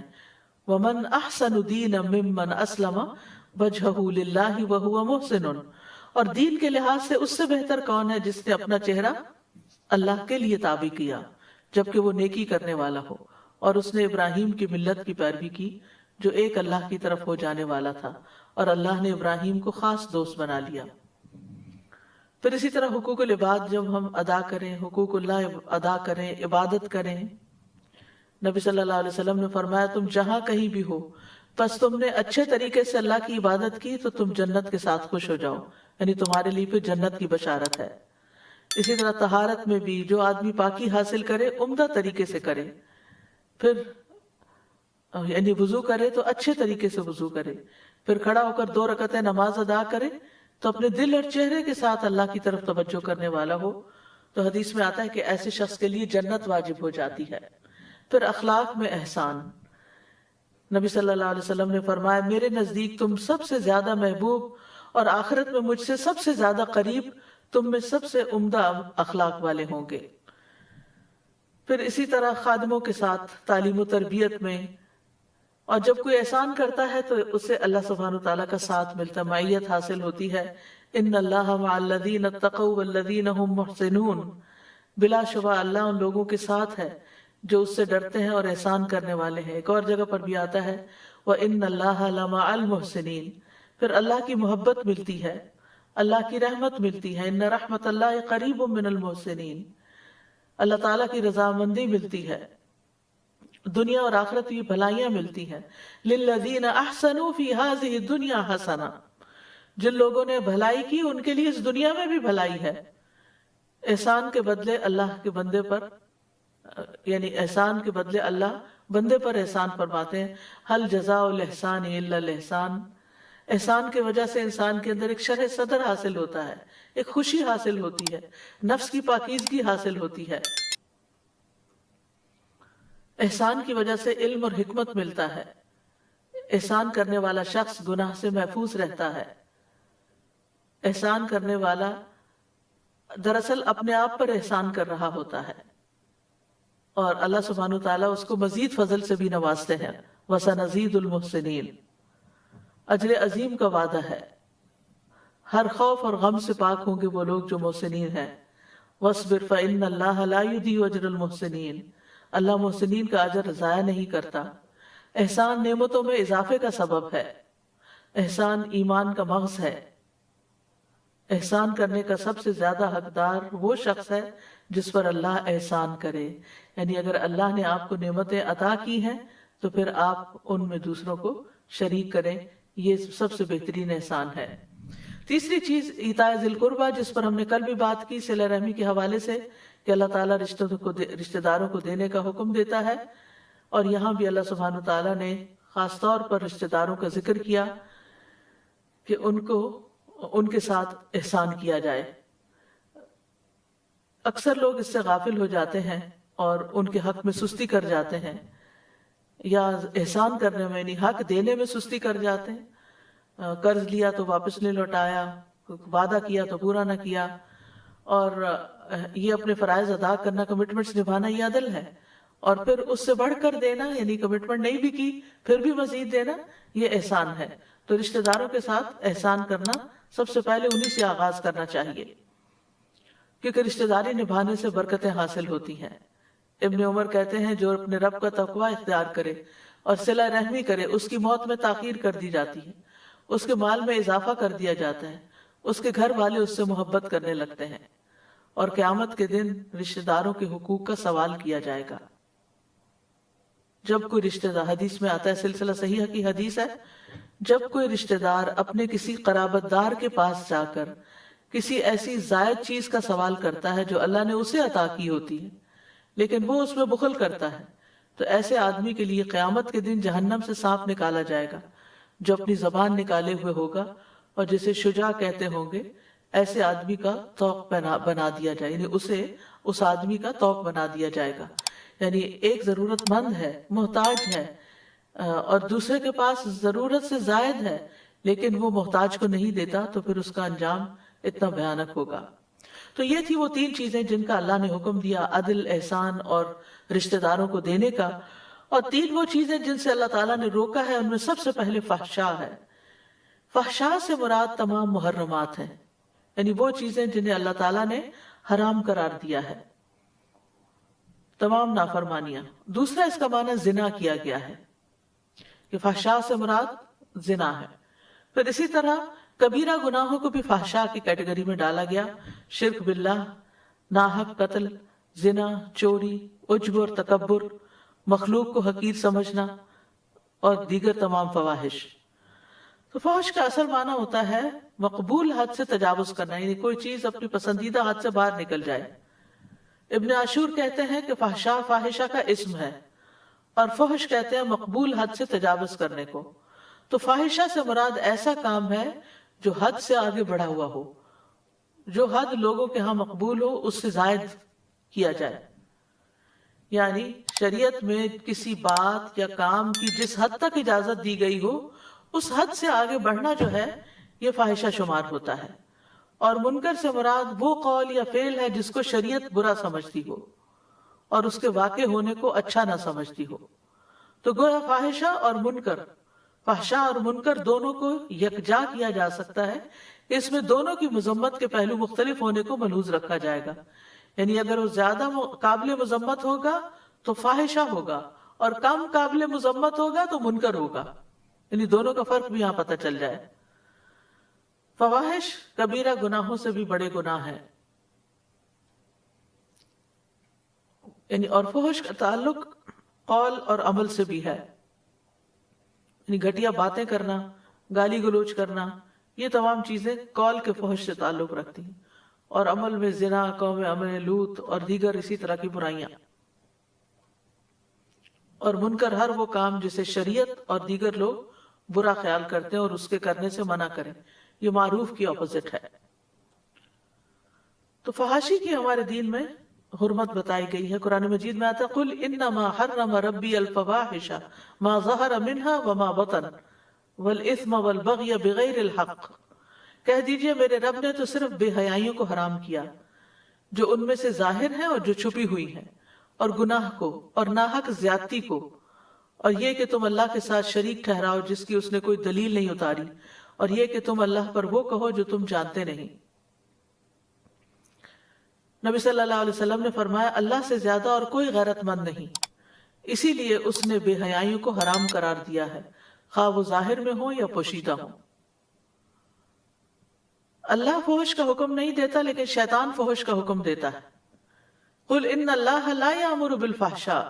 ومن احسن دینا ممن اسلم وجہہ للہ وہو محسن، اور دین کے لحاظ سے اس سے بہتر کون ہے جس نے اپنا چہرہ اللہ کے لیے تابع کیا جبکہ وہ نیکی کرنے والا ہو، اور اس نے ابراہیم کی ملت کی پیروی کی جو ایک اللہ کی طرف ہو جانے والا تھا، اور اللہ نے ابراہیم کو خاص دوست بنا لیا. پھر اسی طرح حقوق العباد جب ہم ادا کریں، حقوق اللہ ادا کریں، عبادت کریں. نبی صلی اللہ علیہ وسلم نے فرمایا تم جہاں کہیں بھی ہو بس تم نے اچھے طریقے سے اللہ کی عبادت کی تو تم جنت کے ساتھ خوش ہو جاؤ، یعنی تمہارے لیے پھر جنت کی بشارت ہے. اسی طرح طہارت میں بھی جو آدمی پاکی حاصل کرے عمدہ طریقے سے کرے. پھر یعنی وضو کرے تو اچھے طریقے سے وضو کرے، پھر کھڑا ہو کر 2 رکعتیں نماز ادا کرے تو اپنے دل اور چہرے کے ساتھ اللہ کی طرف توجہ کرنے والا ہو، تو حدیث میں آتا ہے کہ ایسے شخص کے لیے جنت واجب ہو جاتی ہے۔ پھر اخلاق میں احسان، نبی صلی اللہ علیہ وسلم نے فرمایا میرے نزدیک تم سب سے زیادہ محبوب اور آخرت میں مجھ سے سب سے زیادہ قریب تم میں سب سے عمدہ اخلاق والے ہوں گے۔ پھر اسی طرح خادموں کے ساتھ تعلیم و تربیت میں، اور جب کوئی احسان کرتا ہے تو اسے اللہ سبحانہ تعالیٰ کا ساتھ ملتا ہے، معیت حاصل ہوتی ہے۔ ان اللہ مع الذین اتقوا والذین هم محسنون، بلا شبہ اللہ ان لوگوں کے ساتھ ہے جو اس سے ڈرتے ہیں اور احسان کرنے والے ہیں۔ ایک اور جگہ پر بھی آتا ہے وَإِنَّ اللَّهَ لَمَعَ الْمُحْسِنِينَ، پھر اللہ کی محبت ملتی ہے، اللہ کی رحمت ملتی ہے۔ ان رحمت اللہ قریب من المحسنین، اللہ تعالیٰ کی رضامندی ملتی ہے، دنیا اور آخرت کی بھلائیاں ملتی ہیں۔ للذین احسنوا فی ہذہ الدنیا حسنہ، جن لوگوں نے بھلائی کی ان کے لیے اس دنیا میں بھی بھلائی ہے۔ احسان کے بدلے اللہ کے بندے پر، یعنی احسان کے بدلے اللہ بندے پر احسان فرماتے ہیں۔ هل جزاء الاحسان الا الاحسان، احسان کی وجہ سے انسان کے اندر ایک شرح صدر حاصل ہوتا ہے، ایک خوشی حاصل ہوتی ہے، نفس کی پاکیزگی حاصل ہوتی ہے۔ احسان کی وجہ سے علم اور حکمت ملتا ہے۔ احسان کرنے والا شخص گناہ سے محفوظ رہتا ہے۔ احسان کرنے والا دراصل اپنے آپ پر احسان کر رہا ہوتا ہے، اور اللہ سبحانہ تعالیٰ اس کو مزید فضل سے بھی نوازتے ہیں۔ وَسَنَزِيدُ الْمُحْسِنِينَ، اجر عظیم کا وعدہ ہے۔ ہر خوف اور غم سے پاک ہوں گے وہ لوگ جو محسنین ہیں۔ وَاصْبِرْ فَإِنَّ اللَّهَ لَا يُضِيعُ أَجْرَ الْمُحْسِنِينَ، اللہ محسنین کا اجر ضائع نہیں کرتا۔ احسان نعمتوں میں اضافے کا سبب ہے، احسان ایمان کا مغز ہے۔ احسان کرنے کا سب سے زیادہ حقدار وہ شخص ہے جس پر اللہ احسان کرے، یعنی اگر اللہ نے آپ کو نعمتیں عطا کی ہیں تو پھر آپ ان میں دوسروں کو شریک کریں، یہ سب سے بہترین احسان ہے۔ تیسری چیز ایتاء ذی القربہ، جس پر ہم نے کل بھی بات کی صلہ رحمی کے حوالے سے، کہ اللہ تعالیٰ رشتہ داروں کو دینے کا حکم دیتا ہے، اور یہاں بھی اللہ سبحانہ تعالیٰ نے خاص طور پر رشتہ داروں کا ذکر کیا کہ ان کے ساتھ احسان کیا جائے۔ اکثر لوگ اس سے غافل ہو جاتے ہیں اور ان کے حق میں سستی کر جاتے ہیں، یا احسان کرنے میں یعنی حق دینے میں سستی کر جاتے ہیں۔ قرض لیا تو واپس نہیں لوٹایا، وعدہ کیا تو پورا نہ کیا، اور یہ اپنے فرائض ادا کرنا، کمٹمنٹس نبھانا، یہ عدل ہے۔ اور پھر اس سے بڑھ کر دینا، یعنی کمٹمنٹ نہیں بھی کی پھر بھی مزید دینا، یہ احسان ہے۔ تو رشتہ داروں کے ساتھ احسان کرنا سب سے پہلے انہی سے آغاز کرنا چاہیے، کیونکہ رشتہ داری نبھانے سے برکتیں حاصل ہوتی ہیں۔ ابن عمر کہتے ہیں جو اپنے رب کا تقوی اختیار کرے اور صلہ رحمی کرے، اس کی موت میں تاخیر کر دی جاتی ہے، اس کے مال میں اضافہ کر دیا جاتا ہے، اس کے گھر والے اس سے محبت کرنے لگتے ہیں، اور قیامت کے دن رشتہ داروں کے حقوق کا سوال کیا جائے گا۔ جب کوئی رشتہ دار، حدیث میں آتا ہے، سلسلہ صحیحہ کی حدیث ہے، جب کوئی رشتہ دار اپنے کسی قرابت دار کے پاس جا کر کسی ایسی زائد چیز کا سوال کرتا ہے جو اللہ نے اسے عطا کی ہوتی ہے لیکن وہ اس میں بخل کرتا ہے، تو ایسے آدمی کے لیے قیامت کے دن جہنم سے سانپ نکالا جائے گا جو اپنی زبان نکالے ہوئے ہوگا، اور جسے شجاع کہتے ہوں گے، ایسے آدمی کا طوق بنا دیا جائے، یعنی اسے اس آدمی کا طوق بنا دیا جائے گا۔ یعنی ایک ضرورت مند ہے، محتاج ہے، اور دوسرے کے پاس ضرورت سے زائد ہے، لیکن وہ محتاج کو نہیں دیتا، تو پھر اس کا انجام اتنا بھیانک ہوگا۔ تو یہ تھی وہ 3 چیزیں جن کا اللہ نے حکم دیا، عدل، احسان اور رشتہ داروں کو دینے کا۔ اور 3 وہ چیزیں جن سے اللہ تعالیٰ نے روکا ہے، ان میں سب سے پہلے فحشاء ہے۔ فحشاء سے مراد تمام محرمات ہیں، یعنی وہ چیزیں جنہیں اللہ تعالیٰ نے حرام قرار دیا ہے، تمام نافرمانیاں۔ دوسرا اس کا معنی زنا کیا گیا ہے، کہ فحشاء سے مراد زنا ہے۔ پھر اسی طرح کبیرہ گناہوں کو بھی فحشاء کی کیٹیگری میں ڈالا گیا، شرک باللہ، ناحق قتل، زنا، چوری، عجب اور تکبر، مخلوق کو حقیر سمجھنا، اور دیگر تمام فواحش۔ تو فحش کا اصل معنی ہوتا ہے مقبول حد سے تجاوز کرنا، یعنی کوئی چیز اپنی پسندیدہ حد سے باہر نکل جائے۔ ابن عاشور کہتے ہیں کہ فحشاء فاحشہ کا اسم ہے، اور فحش کہتے ہیں مقبول حد سے تجاوز کرنے کو. تو فاحشہ سے مراد ایسا کام ہے جو حد سے آگے بڑھا ہوا ہو، جو حد لوگوں کے ہاں مقبول ہو اس سے زائد کیا جائے. یعنی شریعت میں کسی بات یا کام کی جس حد تک اجازت دی گئی ہو اس حد سے آگے بڑھنا جو ہے یہ فاحشہ شمار ہوتا ہے. اور منکر سے مراد وہ قول یا فعل ہے جس کو شریعت برا سمجھتی ہو اور اس کے واقع ہونے کو اچھا نہ سمجھتی ہو. تو گویا فاحشہ اور منکر، فحشاء اور منکر دونوں کو یکجا کیا جا سکتا ہے. اس میں دونوں کی مذمت کے پہلو مختلف ہونے کو ملحوظ رکھا جائے گا. یعنی اگر وہ زیادہ قابل مذمت ہوگا تو فاحشہ ہوگا، اور کم قابل مذمت ہوگا تو منکر ہوگا. یعنی دونوں کا فرق بھی یہاں پتہ چل جائے. فواحش کبیرہ گناہوں سے بھی بڑے گناہ ہیں. یعنی اور فحش کا تعلق قول اور عمل سے بھی ہے. یعنی گھٹیا باتیں کرنا، گالی گلوچ کرنا، یہ تمام چیزیں قول کے فحش سے تعلق رکھتی ہیں. اور عمل میں زنا، قوم عمل لوط اور دیگر اسی طرح کی برائیاں. اور منکر ہر وہ کام جسے شریعت اور دیگر لوگ برا خیال کرتے ہیں اور اس کے کرنے سے منع کریں. یہ معروف کی اپوزٹ ہے. تو فحاشی کی ہمارے دین میں حرمت بتائی گئی ہے. قرآن مجید میں آتا ہے قل انما حرم ربی الفواحش ما ظہر منها وما بطن والاثم والبغی بغیر الحق. کہہ دیجئے میرے رب نے تو صرف بے حیائیوں کو حرام کیا جو ان میں سے ظاہر ہیں اور جو چھپی ہوئی ہیں، اور گناہ کو اور ناحق زیادتی کو، اور یہ کہ تم اللہ کے ساتھ شریک ٹھہراؤ جس کی اس نے کوئی دلیل نہیں اتاری، اور یہ کہ تم اللہ پر وہ کہو جو تم جانتے نہیں. نبی صلی اللہ علیہ وسلم نے فرمایا اللہ سے زیادہ اور کوئی غیرت مند نہیں، اسی لیے اس نے بے حیائیوں کو حرام قرار دیا ہے، خواہ وہ ظاہر میں ہو یا پوشیدہ ہو. اللہ فحش کا حکم نہیں دیتا لیکن شیطان فحش کا حکم دیتا ہے. قل ان اللہ لا یامر بالفحشاء،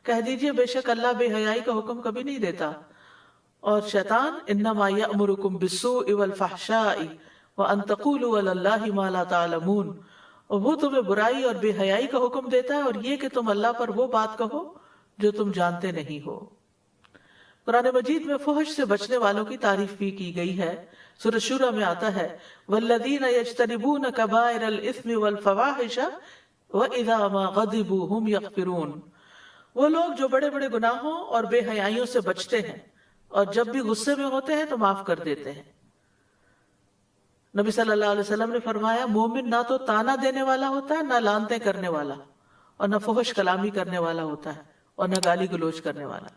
کہہ دیجئے بے شک اللہ بے حیائی کا حکم کبھی نہیں دیتا. اور شیطان انما یامرکم بالسوء والفحشاء وان تقولوا علی اللہ ما لا تعلمون، اور وہ تمہیں برائی اور بے حیائی کا حکم دیتا ہے اور یہ کہ تم اللہ پر وہ بات کہو جو تم جانتے نہیں ہو. قرآن مجید میں فحش سے بچنے والوں کی تعریف بھی کی گئی ہے. سورۃ شورى میں آتا ہے والذین یجتنبون کبائر الاثم والفواحش واذا ما غضبوا هم یغفرون. وہ لوگ جو بڑے بڑے گناہوں اور بے حیائیوں سے بچتے ہیں اور جب بھی غصے میں ہوتے ہیں تو معاف کر دیتے ہیں. نبی صلی اللہ علیہ وسلم نے فرمایا مومن نہ تو تانا دینے والا ہوتا ہے، نہ لعنتیں کرنے والا، اور نہ فحش کلامی کرنے والا ہوتا ہے، اور نہ گالی گلوچ کرنے والا.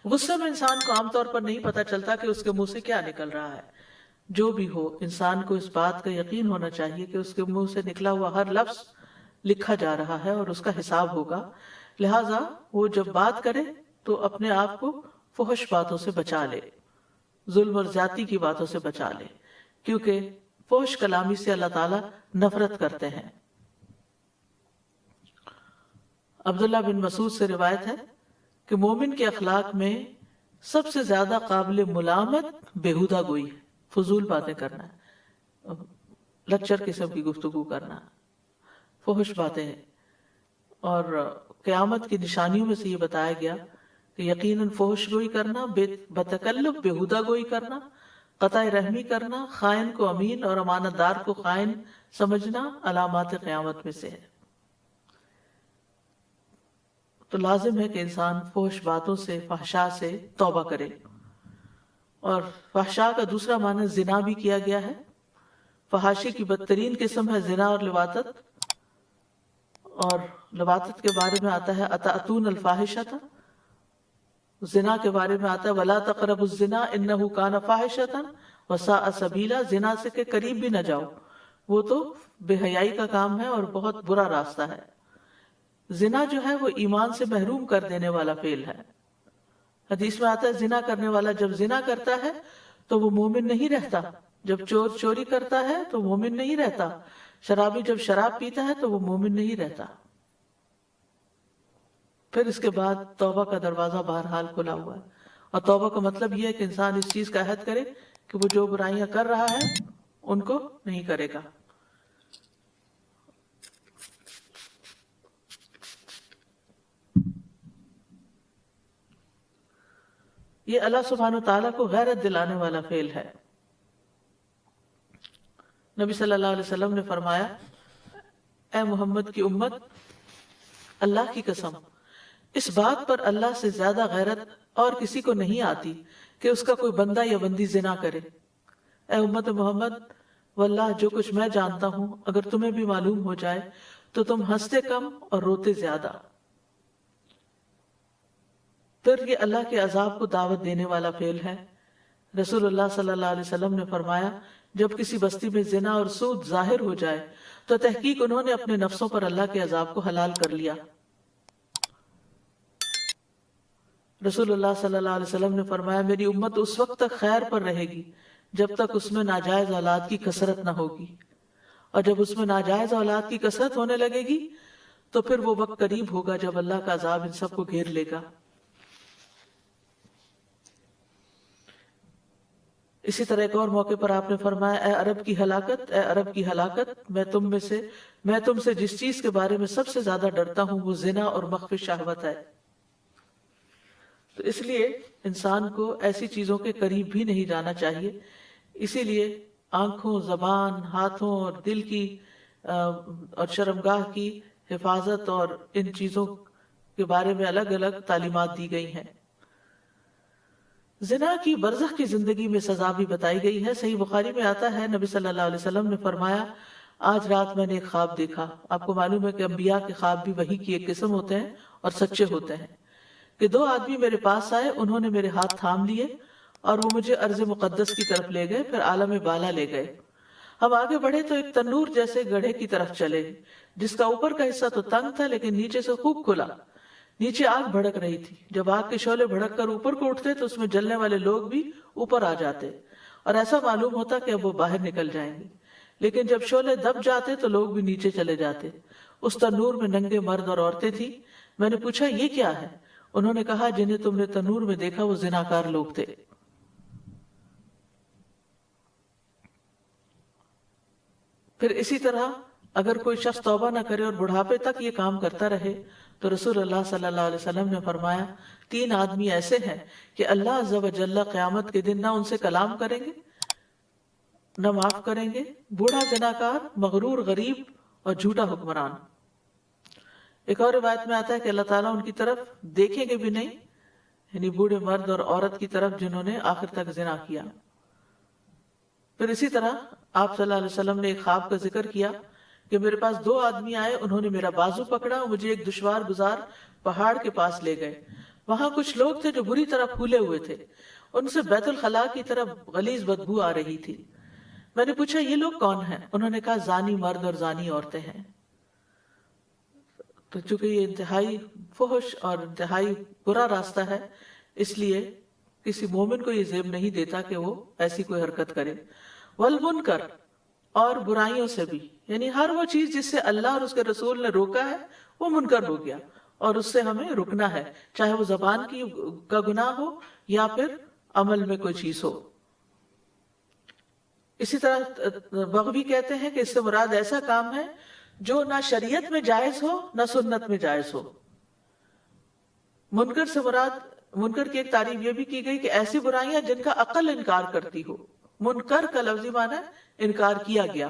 غصے میں انسان کو عام طور پر نہیں پتہ چلتا کہ اس کے منہ سے کیا نکل رہا ہے. جو بھی ہو انسان کو اس بات کا یقین ہونا چاہیے کہ اس کے منہ سے نکلا ہوا ہر لفظ لکھا جا رہا ہے اور اس کا حساب ہوگا. لہٰذا وہ جب بات کرے تو اپنے آپ کو فحش باتوں سے بچا لے، ظلم اور زیادتی کی باتوں سے بچا لے، کیونکہ فحش کلامی سے اللہ تعالیٰ نفرت کرتے ہیں. عبداللہ بن مسعود سے روایت ہے کہ مومن کے اخلاق میں سب سے زیادہ قابل ملامت بیہودہ گوئی ہے، فضول باتیں کرنا ہے، لیکچر قسم کی گفتگو کرنا، فحش باتیں ہیں. اور قیامت کی نشانیوں میں سے یہ بتایا گیا کہ یقیناً فحش گوئی کرنا، بتکلف بیہودہ گوئی کرنا، قطع رحمی کرنا، خائن کو امین اور امانت دار کو خائن سمجھنا علامات قیامت میں سے ہے. تو لازم ہے کہ انسان فحش باتوں سے، فحشاء سے توبہ کرے. اور فحشاء کا دوسرا معنی زنا بھی کیا گیا ہے. فحاشی کی بدترین قسم ہے زنا اور لواطت. اور لواطت کے بارے میں آتا ہے اتأتون الفاحشۃ، زنا کے بارے میں آتا ہے ولا تقربوا الزنا انہ کان فاحشۃ وساء سبیلا، زنا سے کے قریب بھی نہ جاؤ، وہ تو بے حیائی کا کام ہے اور بہت برا راستہ ہے. زنا جو ہے وہ ایمان سے محروم کر دینے والا فعل ہے. حدیث میں آتا ہے زنا کرنے والا جب زنا کرتا ہے تو وہ مومن نہیں رہتا، جب چور چوری کرتا ہے تو مومن نہیں رہتا، شرابی جب شراب پیتا ہے تو وہ مومن نہیں رہتا. پھر اس کے بعد توبہ کا دروازہ بہرحال کھلا ہوا ہے. اور توبہ کا مطلب یہ ہے کہ انسان اس چیز کا عہد کرے کہ وہ جو برائیاں کر رہا ہے ان کو نہیں کرے گا. یہ اللہ سبحانہ تعالیٰ کو غیرت دلانے والا فعل ہے۔ نبی صلی اللہ علیہ وسلم نے فرمایا، اے محمد کی امت، اللہ کی قسم، اس بات پر اللہ سے زیادہ غیرت اور کسی کو نہیں آتی کہ اس کا کوئی بندہ یا بندی زنا کرے۔ اے امت محمد، واللہ جو کچھ میں جانتا ہوں اگر تمہیں بھی معلوم ہو جائے تو تم ہنستے کم اور روتے زیادہ۔ پھر یہ اللہ کے عذاب کو دعوت دینے والا فعل ہے۔ رسول اللہ صلی اللہ علیہ وسلم نے فرمایا، جب کسی بستی میں زنا اور سود ظاہر ہو جائے تو تحقیق انہوں نے اپنے نفسوں پر اللہ کے عذاب کو حلال کر لیا۔ رسول اللہ صلی اللہ علیہ وسلم نے فرمایا، میری امت اس وقت تک خیر پر رہے گی جب تک اس میں ناجائز اولاد کی کثرت نہ ہوگی، اور جب اس میں ناجائز اولاد کی کثرت ہونے لگے گی تو پھر وہ وقت قریب ہوگا جب اللہ کا عذاب ان سب کو گھیر لے گا۔ اسی طرح ایک اور موقع پر آپ نے فرمایا، اے عرب کی ہلاکت، اے عرب کی ہلاکت، میں تم سے جس چیز کے بارے میں سب سے زیادہ ڈرتا ہوں وہ زنا اور مخفی شہوت ہے۔ تو اس لیے انسان کو ایسی چیزوں کے قریب بھی نہیں جانا چاہیے۔ اسی لیے آنکھوں، زبان، ہاتھوں اور دل کی اور شرمگاہ کی حفاظت اور ان چیزوں کے بارے میں الگ الگ تعلیمات دی گئی ہیں۔ زنا کی برزخ کی زندگی میں سزا بھی بتائی گئی ہے۔ صحیح بخاری میں آتا ہے، نبی صلی اللہ علیہ وسلم نے فرمایا، آج رات میں نے ایک خواب دیکھا۔ آپ کو معلوم ہے کہ انبیاء کے خواب بھی وحی کی ایک قسم ہوتے ہیں اور سچے ہوتے ہیں، کہ دو آدمی میرے پاس آئے، انہوں نے میرے ہاتھ تھام لیے اور وہ مجھے ارض مقدس کی طرف لے گئے، پھر عالم بالا لے گئے۔ ہم آگے بڑھے تو ایک تنور جیسے گڑھے کی طرف چلے، جس کا اوپر کا حصہ تو تنگ تھا لیکن نیچے سے خوب کھلا۔ نیچے آگ بھڑک رہی تھی۔ جب آگ کے شعلے بھڑک کر اوپر کو اٹھتے تو اس میں جلنے والے لوگ بھی اوپر آ جاتے اور ایسا معلوم ہوتا کہ اب وہ باہر نکل جائیں گے، لیکن جب شعلے دب جاتے تو لوگ بھی نیچے چلے جاتے۔ اس تنور میں ننگے مرد اور عورتیں تھیں۔ میں نے پوچھا، یہ کیا ہے؟ انہوں نے کہا، جنہیں تم نے تنور میں دیکھا وہ زناکار لوگ تھے۔ پھر اسی طرح اگر کوئی شخص توبہ نہ کرے اور بڑھاپے تک یہ کام کرتا رہے تو رسول اللہ صلی اللہ علیہ وسلم نے فرمایا، 3 آدمی ایسے ہیں کہ اللہ عز و جل قیامت کے دن نہ ان سے کلام کریں گے نہ معاف کریں گے، بوڑھا زناکار، مغرور غریب اور جھوٹا حکمران۔ ایک اور روایت میں آتا ہے کہ اللہ تعالیٰ ان کی طرف دیکھیں گے بھی نہیں، یعنی بوڑھے مرد اور عورت کی طرف جنہوں نے آخر تک زنا کیا۔ پھر اسی طرح آپ صلی اللہ علیہ وسلم نے ایک خواب کا ذکر کیا کہ میرے پاس 2 آدمی آئے، انہوں نے میرا بازو پکڑا اور مجھے ایک دشوار گزار پہاڑ کے پاس لے گئے۔ وہاں کچھ لوگ تھے جو بری طرح پھولے ہوئے تھے، ان سے بیت الخلاء کی طرف غلیظ بدبو آ رہی تھی۔ میں نے پوچھا، یہ لوگ کون ہیں؟ انہوں نے کہا، زانی مرد اور زانی عورتیں ہیں۔ تو چونکہ یہ انتہائی فحش اور انتہائی برا راستہ ہے، اس لیے کسی مومن کو یہ زیب نہیں دیتا کہ وہ ایسی کوئی حرکت کرے۔ والمنکر، اور برائیوں سے بھی، یعنی ہر وہ چیز جس سے اللہ اور اس کے رسول نے روکا ہے وہ منکر ہو گیا اور اس سے ہمیں رکنا ہے، چاہے وہ زبان کا گناہ ہو یا پھر عمل میں کوئی چیز ہو۔ اسی طرح بغوی کہتے ہیں کہ اس سے مراد ایسا کام ہے جو نہ شریعت میں جائز ہو نہ سنت میں جائز ہو۔ منکر سے مراد، منکر کی ایک تعریف یہ بھی کی گئی کہ ایسی برائیاں جن کا عقل انکار کرتی ہو۔ منکر کا لفظی معنی ہے انکار کیا گیا،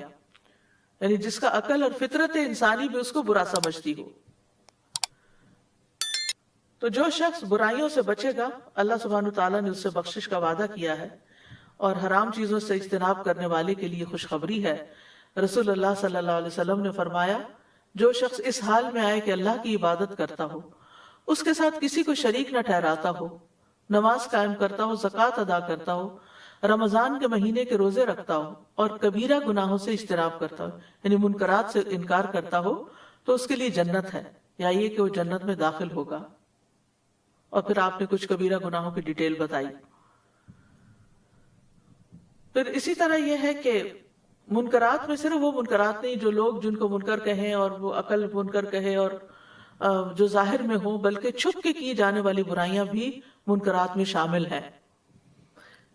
یعنی جس کا عقل اور فطرت انسانی بھی اس کو برا سمجھتی ہو۔ تو جو شخص برائیوں سے بچے گا، اللہ سبحانہ تعالیٰ نے اس سے بخشش کا وعدہ کیا ہے، اور حرام چیزوں سے اجتناب کرنے والے کے لیے خوشخبری ہے۔ رسول اللہ صلی اللہ علیہ وسلم نے فرمایا، جو شخص اس حال میں آئے کہ اللہ کی عبادت کرتا ہو، اس کے ساتھ کسی کو شریک نہ ٹھہراتا ہو، نماز قائم کرتا ہو، زکوٰۃ ادا کرتا ہو، رمضان کے مہینے کے روزے رکھتا ہو اور کبیرہ گناہوں سے اجتناب کرتا ہو، یعنی منکرات سے انکار کرتا ہو، تو اس کے لیے جنت ہے، یا یہ کہ وہ جنت میں داخل ہوگا۔ اور پھر آپ نے کچھ کبیرہ گناہوں کی ڈیٹیل بتائی۔ پھر اسی طرح یہ ہے کہ منکرات میں صرف وہ منکرات نہیں جو لوگ جن کو منکر کہیں اور وہ عقل منکر کہے اور جو ظاہر میں ہوں، بلکہ چھپ کے کی جانے والی برائیاں بھی منکرات میں شامل ہیں۔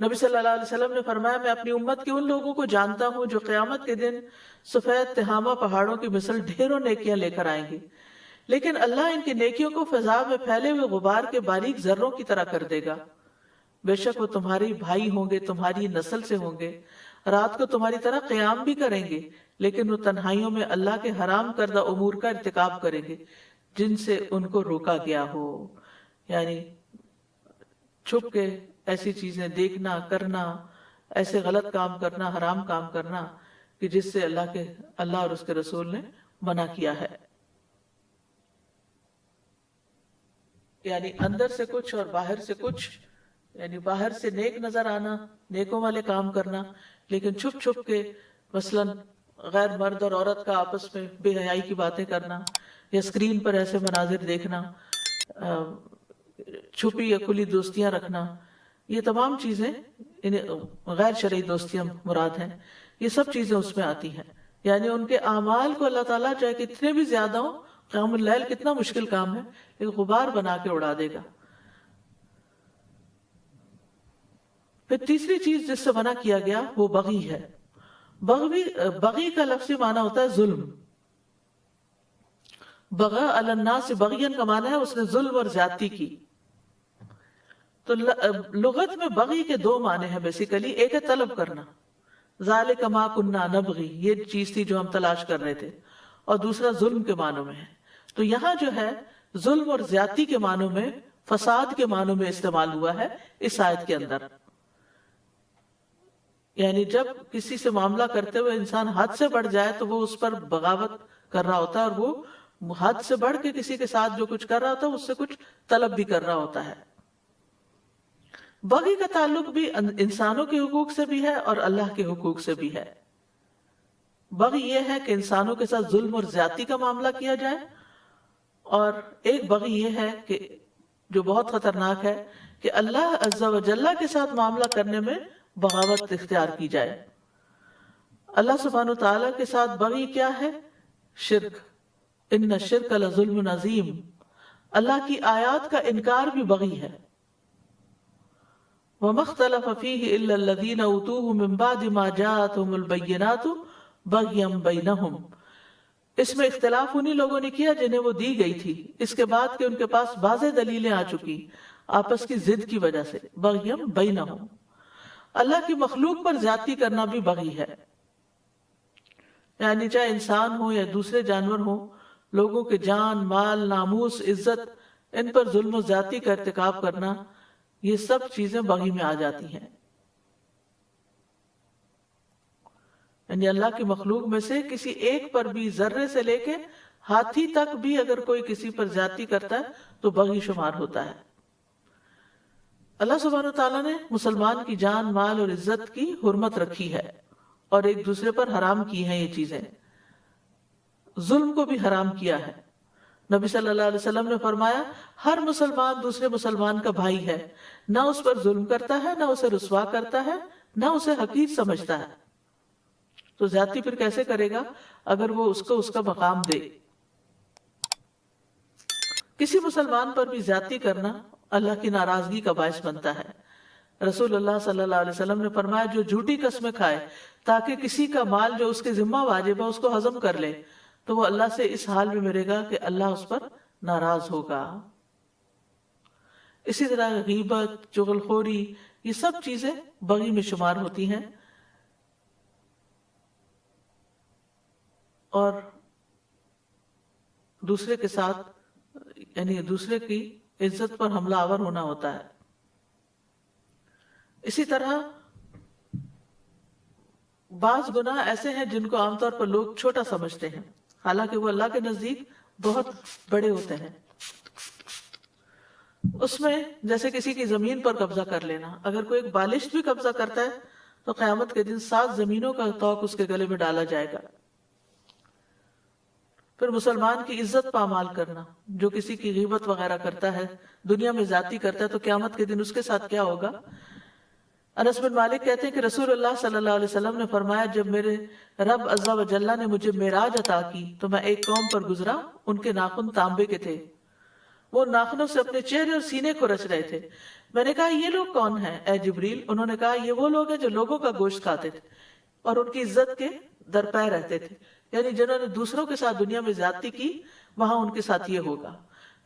نبی صلی اللہ علیہ وسلم نے فرمایا، میں اپنی امت کے ان لوگوں کو جانتا ہوں جو قیامت کے دن سفید تہامہ پہاڑوں کی مثل ڈھیروں نیکیاں لے کر آئیں گے، لیکن اللہ ان کی نیکیوں کو فضا میں پھیلے ہوئے غبار کے باریک ذروں کی طرح کر دے گا۔ بے شک وہ تمہاری بھائی ہوں گے، تمہاری نسل سے ہوں گے، رات کو تمہاری طرح قیام بھی کریں گے، لیکن وہ تنہائیوں میں اللہ کے حرام کردہ امور کا ارتکاب کریں گے جن سے ان کو روکا گیا ہو. یعنی چھپ کے ایسی چیزیں دیکھنا، کرنا، ایسے غلط کام کرنا، حرام کام کرنا کہ جس سے اللہ اور اس کے رسول نے منع کیا ہے. یعنی اندر سے کچھ اور باہر سے کچھ، یعنی باہر سے نیک نظر آنا، نیکوں والے کام کرنا، لیکن چھپ چھپ کے مثلاً غیر مرد اور عورت کا آپس میں بے حیائی کی باتیں کرنا، یا اسکرین پر ایسے مناظر دیکھنا، چھپی یا کھلی دوستیاں رکھنا، یہ تمام چیزیں غیر شرعی دوستیاں مراد ہیں. یہ سب چیزیں اس میں آتی ہیں. یعنی ان کے اعمال کو اللہ تعالیٰ چاہے کتنے بھی زیادہ ہوں، قیام اللیل کتنا مشکل کام ہے، لیکن غبار بنا کے اڑا دے گا. پھر تیسری چیز جس سے منع کیا گیا وہ بغی ہے. بغی کا لفظی معنی ہوتا ہے ظلم. بغی علی الناس بغین کا معنی ہے اس نے ظلم اور زیادتی کی. تو لغت میں بغی کے دو معنی ہیں بیسیکلی. ایک ہے طلب کرنا، ذالک ما کنا نبغی، یہ چیز تھی جو ہم تلاش کر رہے تھے، اور دوسرا ظلم کے معنوں میں ہے. تو یہاں جو ہے ظلم اور زیادتی کے معنوں میں، فساد کے معنوں میں استعمال ہوا ہے اس آیت کے اندر. یعنی جب کسی سے معاملہ کرتے ہوئے انسان حد سے بڑھ جائے تو وہ اس پر بغاوت کر رہا ہوتا ہے، اور وہ حد سے بڑھ کے کسی کے ساتھ جو کچھ کر رہا ہوتا ہے اس سے کچھ طلب بھی کر رہا ہوتا ہے. بغی کا تعلق بھی انسانوں کے حقوق سے بھی ہے اور اللہ کے حقوق سے بھی ہے. بغی یہ ہے کہ انسانوں کے ساتھ ظلم اور زیادتی کا معاملہ کیا جائے، اور ایک بغی یہ ہے کہ جو بہت خطرناک ہے کہ اللہ عز و جل کے ساتھ معاملہ کرنے میں بغاوت اختیار کی جائے. اللہ سبحانہ وتعالی کے ساتھ بغی کیا ہے؟ شرک. ان الشرک لظلم عظیم. اللہ کی آیات کا انکار بھی بغی ہے. وَمَا اخْتَلَفَ فِيهِ إِلَّا الَّذِينَ أُوتُوهُ مِن بَعْدِ مَا جَاءَتْهُمُ الْبَيِّنَاتُ بَغْيًا بَيْنَهُمْ. اس میں اختلاف انہی لوگوں نے کیا جنہیں وہ دی گئی تھی اس کے بعد کہ ان کے پاس واضح دلیلیں آ چکی، آپس کی ضد کی وجہ سے. بغیم بینہم. اللہ کی مخلوق پر زیادتی کرنا بھی بغی ہے. یعنی چاہے انسان ہو یا دوسرے جانور ہوں، لوگوں کے جان، مال، ناموس، عزت، ان پر ظلم و زیادتی کا ارتکاب کرنا، یہ سب چیزیں بغی میں آ جاتی ہیں. یعنی اللہ کی مخلوق میں سے کسی ایک پر بھی، ذرے سے لے کے ہاتھی تک بھی اگر کوئی کسی پر زیادتی کرتا ہے تو بغی شمار ہوتا ہے. اللہ سبحانہ وتعالیٰ نے مسلمان کی جان، مال اور عزت کی حرمت رکھی ہے اور ایک دوسرے پر حرام کی ہیں یہ چیزیں. ظلم کو بھی حرام کیا ہے. نبی صلی اللہ علیہ وسلم نے فرمایا ہر مسلمان دوسرے مسلمان کا بھائی ہے، نہ اس پر ظلم کرتا ہے، نہ اسے رسوا کرتا ہے، نہ اسے حقیر سمجھتا ہے. تو زیادتی پھر کیسے کرے گا اگر وہ اس کو اس کا مقام دے. کسی مسلمان پر بھی زیادتی کرنا اللہ کی ناراضگی کا باعث بنتا ہے. رسول اللہ صلی اللہ علیہ وسلم نے فرمایا جو جھوٹی قسمیں کھائے تاکہ کسی کا مال جو اس کے ذمہ واجب ہے اس کو ہضم کر لے تو وہ اللہ سے اس حال میں مرے گا کہ اللہ اس پر ناراض ہوگا. اسی طرح غیبت، چغل خوری، یہ سب چیزیں بغی میں شمار ہوتی ہیں. اور دوسرے کے ساتھ یعنی دوسرے کی عزت پر حملہ آور ہونا ہوتا ہے. اسی طرح بعض گناہ ایسے ہیں جن کو عام طور پر لوگ چھوٹا سمجھتے ہیں، حالانکہ وہ اللہ کے نزدیک بہت بڑے ہوتے ہیں. اس میں جیسے کسی کی زمین پر قبضہ کر لینا، اگر کوئی ایک بالشت بھی قبضہ کرتا ہے تو قیامت کے دن 7 زمینوں کا طوق اس کے گلے میں ڈالا جائے گا. پھر مسلمان کی عزت پامال کرنا، جو کسی کی غیبت وغیرہ کرتا ہے، دنیا میں زیادتی کرتا ہے، تو قیامت کے دن اس کے ساتھ کیا ہوگا. انس بن مالک کہتے ہیں کہ رسول اللہ صلی اللہ علیہ وسلم نے فرمایا جب میرے رب عز و جل نے مجھے معراج عطا کی تو میں ایک قوم پر گزرا، ان کے ناخن تانبے کے تھے، وہ ناخنوں سے اپنے چہرے اور سینے کو رچ رہے تھے. میں نے کہا یہ لوگ کون ہیں اے جبریل؟ انہوں نے کہا یہ وہ لوگ ہیں جو لوگوں کا گوشت کھاتے تھے اور ان کی عزت کے درپے رہتے تھے. یعنی جنہوں نے دوسروں کے ساتھ دنیا میں زیادتی کی وہاں ان کے ساتھ یہ ہوگا.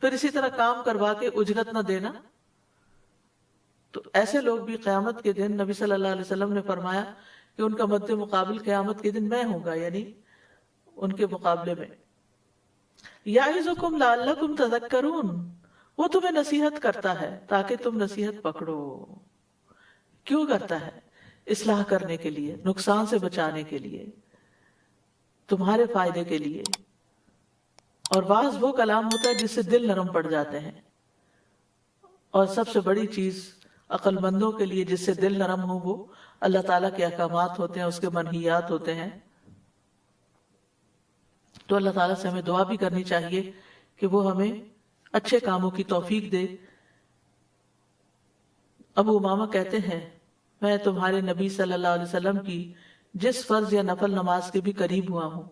پھر اسی طرح کام کروا کے اجرت نہ دینا، تو ایسے لوگ بھی قیامت کے دن نبی صلی اللہ علیہ وسلم نے فرمایا کہ ان کا مد مقابل قیامت کے دن میں ہوں گا، یعنی ان کے مقابلے میں. یعظکم لعلکم تذکرون، وہ تمہیں نصیحت کرتا ہے تاکہ تم نصیحت پکڑو. کیوں کرتا ہے؟ اصلاح کرنے کے لیے، نقصان سے بچانے کے لیے، تمہارے فائدے کے لیے. اور بعض وہ کلام ہوتا ہے جس سے دل نرم پڑ جاتے ہیں، اور سب سے بڑی چیز عقل مندوں کے لیے جس سے دل نرم ہو وہ اللہ تعالیٰ کے احکامات ہوتے ہیں، اس کے منہیات ہوتے ہیں. تو اللہ تعالیٰ سے ہمیں دعا بھی کرنی چاہیے کہ وہ ہمیں اچھے کاموں کی توفیق دے. ابو امامہ کہتے ہیں میں تمہارے نبی صلی اللہ علیہ وسلم کی جس فرض یا نفل نماز کے بھی قریب ہوا ہوں،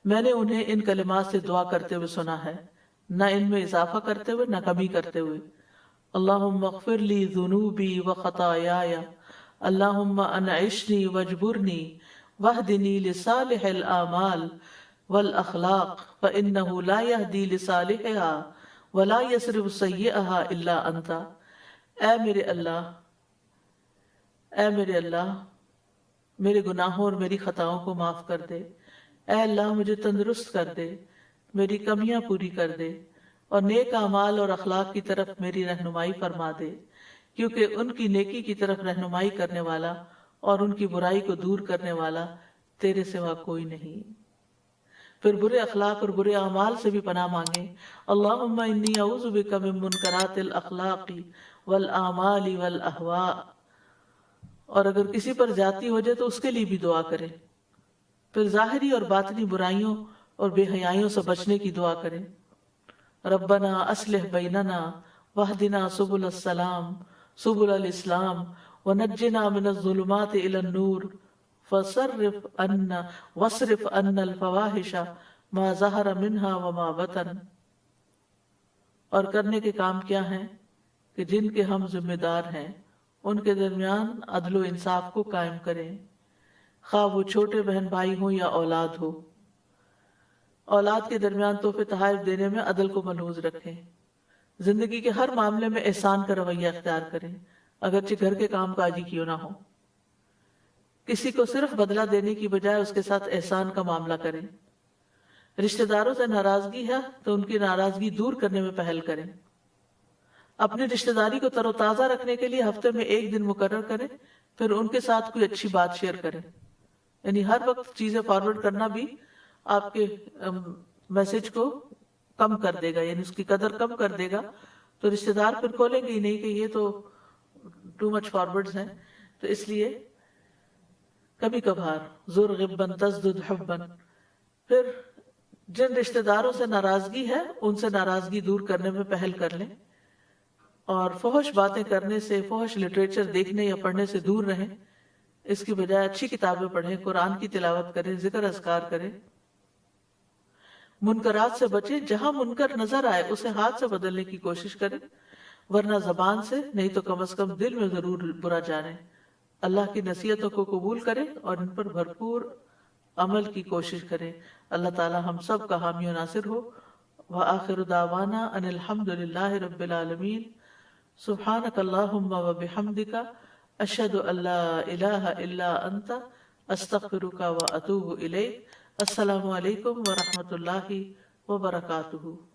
میں نے انہیں ان کلمات سے دعا کرتے ہوئے سنا ہے، نہ ان میں اضافہ کرتے ہوئے نہ کمی کرتے ہوئے. اللہم اغفر لی ذنوبی و خطایایا، اللہم انعشنی واجبرنی واہدنی لصالح الاعمال والاخلاق فانہ لا یہدی لصالحها ولا یصرف سیئها الا انت. اے میرے اللہ، اے میرے اللہ، میرے گناہوں اور میری خطاؤں کو معاف کر دے. اے اللہ مجھے تندرست کر دے، میری کمیاں پوری کر دے، اور نیک اعمال اور اخلاق کی طرف میری رہنمائی فرما دے، کیونکہ ان کی نیکی کی طرف رہنمائی کرنے والا اور ان کی برائی کو دور کرنے والا تیرے سوا کوئی نہیں. پھر برے اخلاق اور برے اعمال سے بھی پناہ مانگے. اللہم انی اعوذ بک من منکرات الاخلاق والاعمال والاہواء. اور اگر کسی پر زیادتی ہو جائے تو اس کے لیے بھی دعا کرے. پھر ظاہری اور باطنی برائیوں اور بے حیائیوں سے بچنے کی دعا کرے. ربنا اصلح بیننا واہدنا سبل السلام سبل الاسلام ونجنا من الظلمات الى النور واصرف عنا الفواحش ما ظہر منها وما بطن. اور کرنے کے کام کیا ہیں کہ جن کے ہم ذمہ دار ہیں ان کے درمیان عدل و انصاف کو قائم کریں، خواہ وہ چھوٹے بہن بھائی ہوں یا اولاد ہو. اولاد کے درمیان تحفے تحائف دینے میں عدل کو ملحوظ رکھیں. زندگی کے ہر معاملے میں احسان کا رویہ اختیار کریں، اگرچہ گھر کے کام کاجی کیوں نہ ہو. کسی کو صرف بدلہ دینے کی بجائے اس کے ساتھ احسان کا معاملہ کریں. رشتہ داروں سے ناراضگی ہے تو ان کی ناراضگی دور کرنے میں پہل کریں. اپنی رشتہ داری کو تر و تازہ رکھنے کے لیے ہفتے میں ایک دن مقرر کریں، پھر ان کے ساتھ کوئی اچھی بات شیئر کریں. یعنی ہر وقت چیزیں فارورڈ کرنا بھی آپ کے میسج کو کم کر دے گا، یعنی اس کی قدر کم کر دے گا. تو رشتہ دار پھر کھولیں گے ہی نہیں کہ یہ تو ٹو مچ فارورڈز ہیں. تو اس لیے کبھی کبھار زر غبن تزدد حبن. پھر جن رشتہ داروں سے ناراضگی ہے ان سے ناراضگی دور کرنے میں پہل کر لیں، اور فحش باتیں کرنے سے، فحش لٹریچر دیکھنے یا پڑھنے سے دور رہیں. اس کی بجائے اچھی کتابیں پڑھیں، قرآن کی تلاوت کریں، ذکر اذکار کریں. منکرات سے بچیں، جہاں منکر نظر آئے اسے ہاتھ سے بدلنے کی کوشش کریں، ورنہ زبان سے نہیں تو کم از کم دل میں ضرور برا جانیں. اللہ کی نصیحتوں کو قبول کریں اور ان پر بھرپور عمل کی کوشش کریں. اللہ تعالی ہم سب کا حامی و ناصر ہو. وآخر دعوانا ان الحمد للہ رب العالمین. سبحانک اللہم وبحمدک اشہد ان لا الہ الا انت استغفرک واتوب الیک. السلام علیکم ورحمۃ اللہ وبرکاتہ.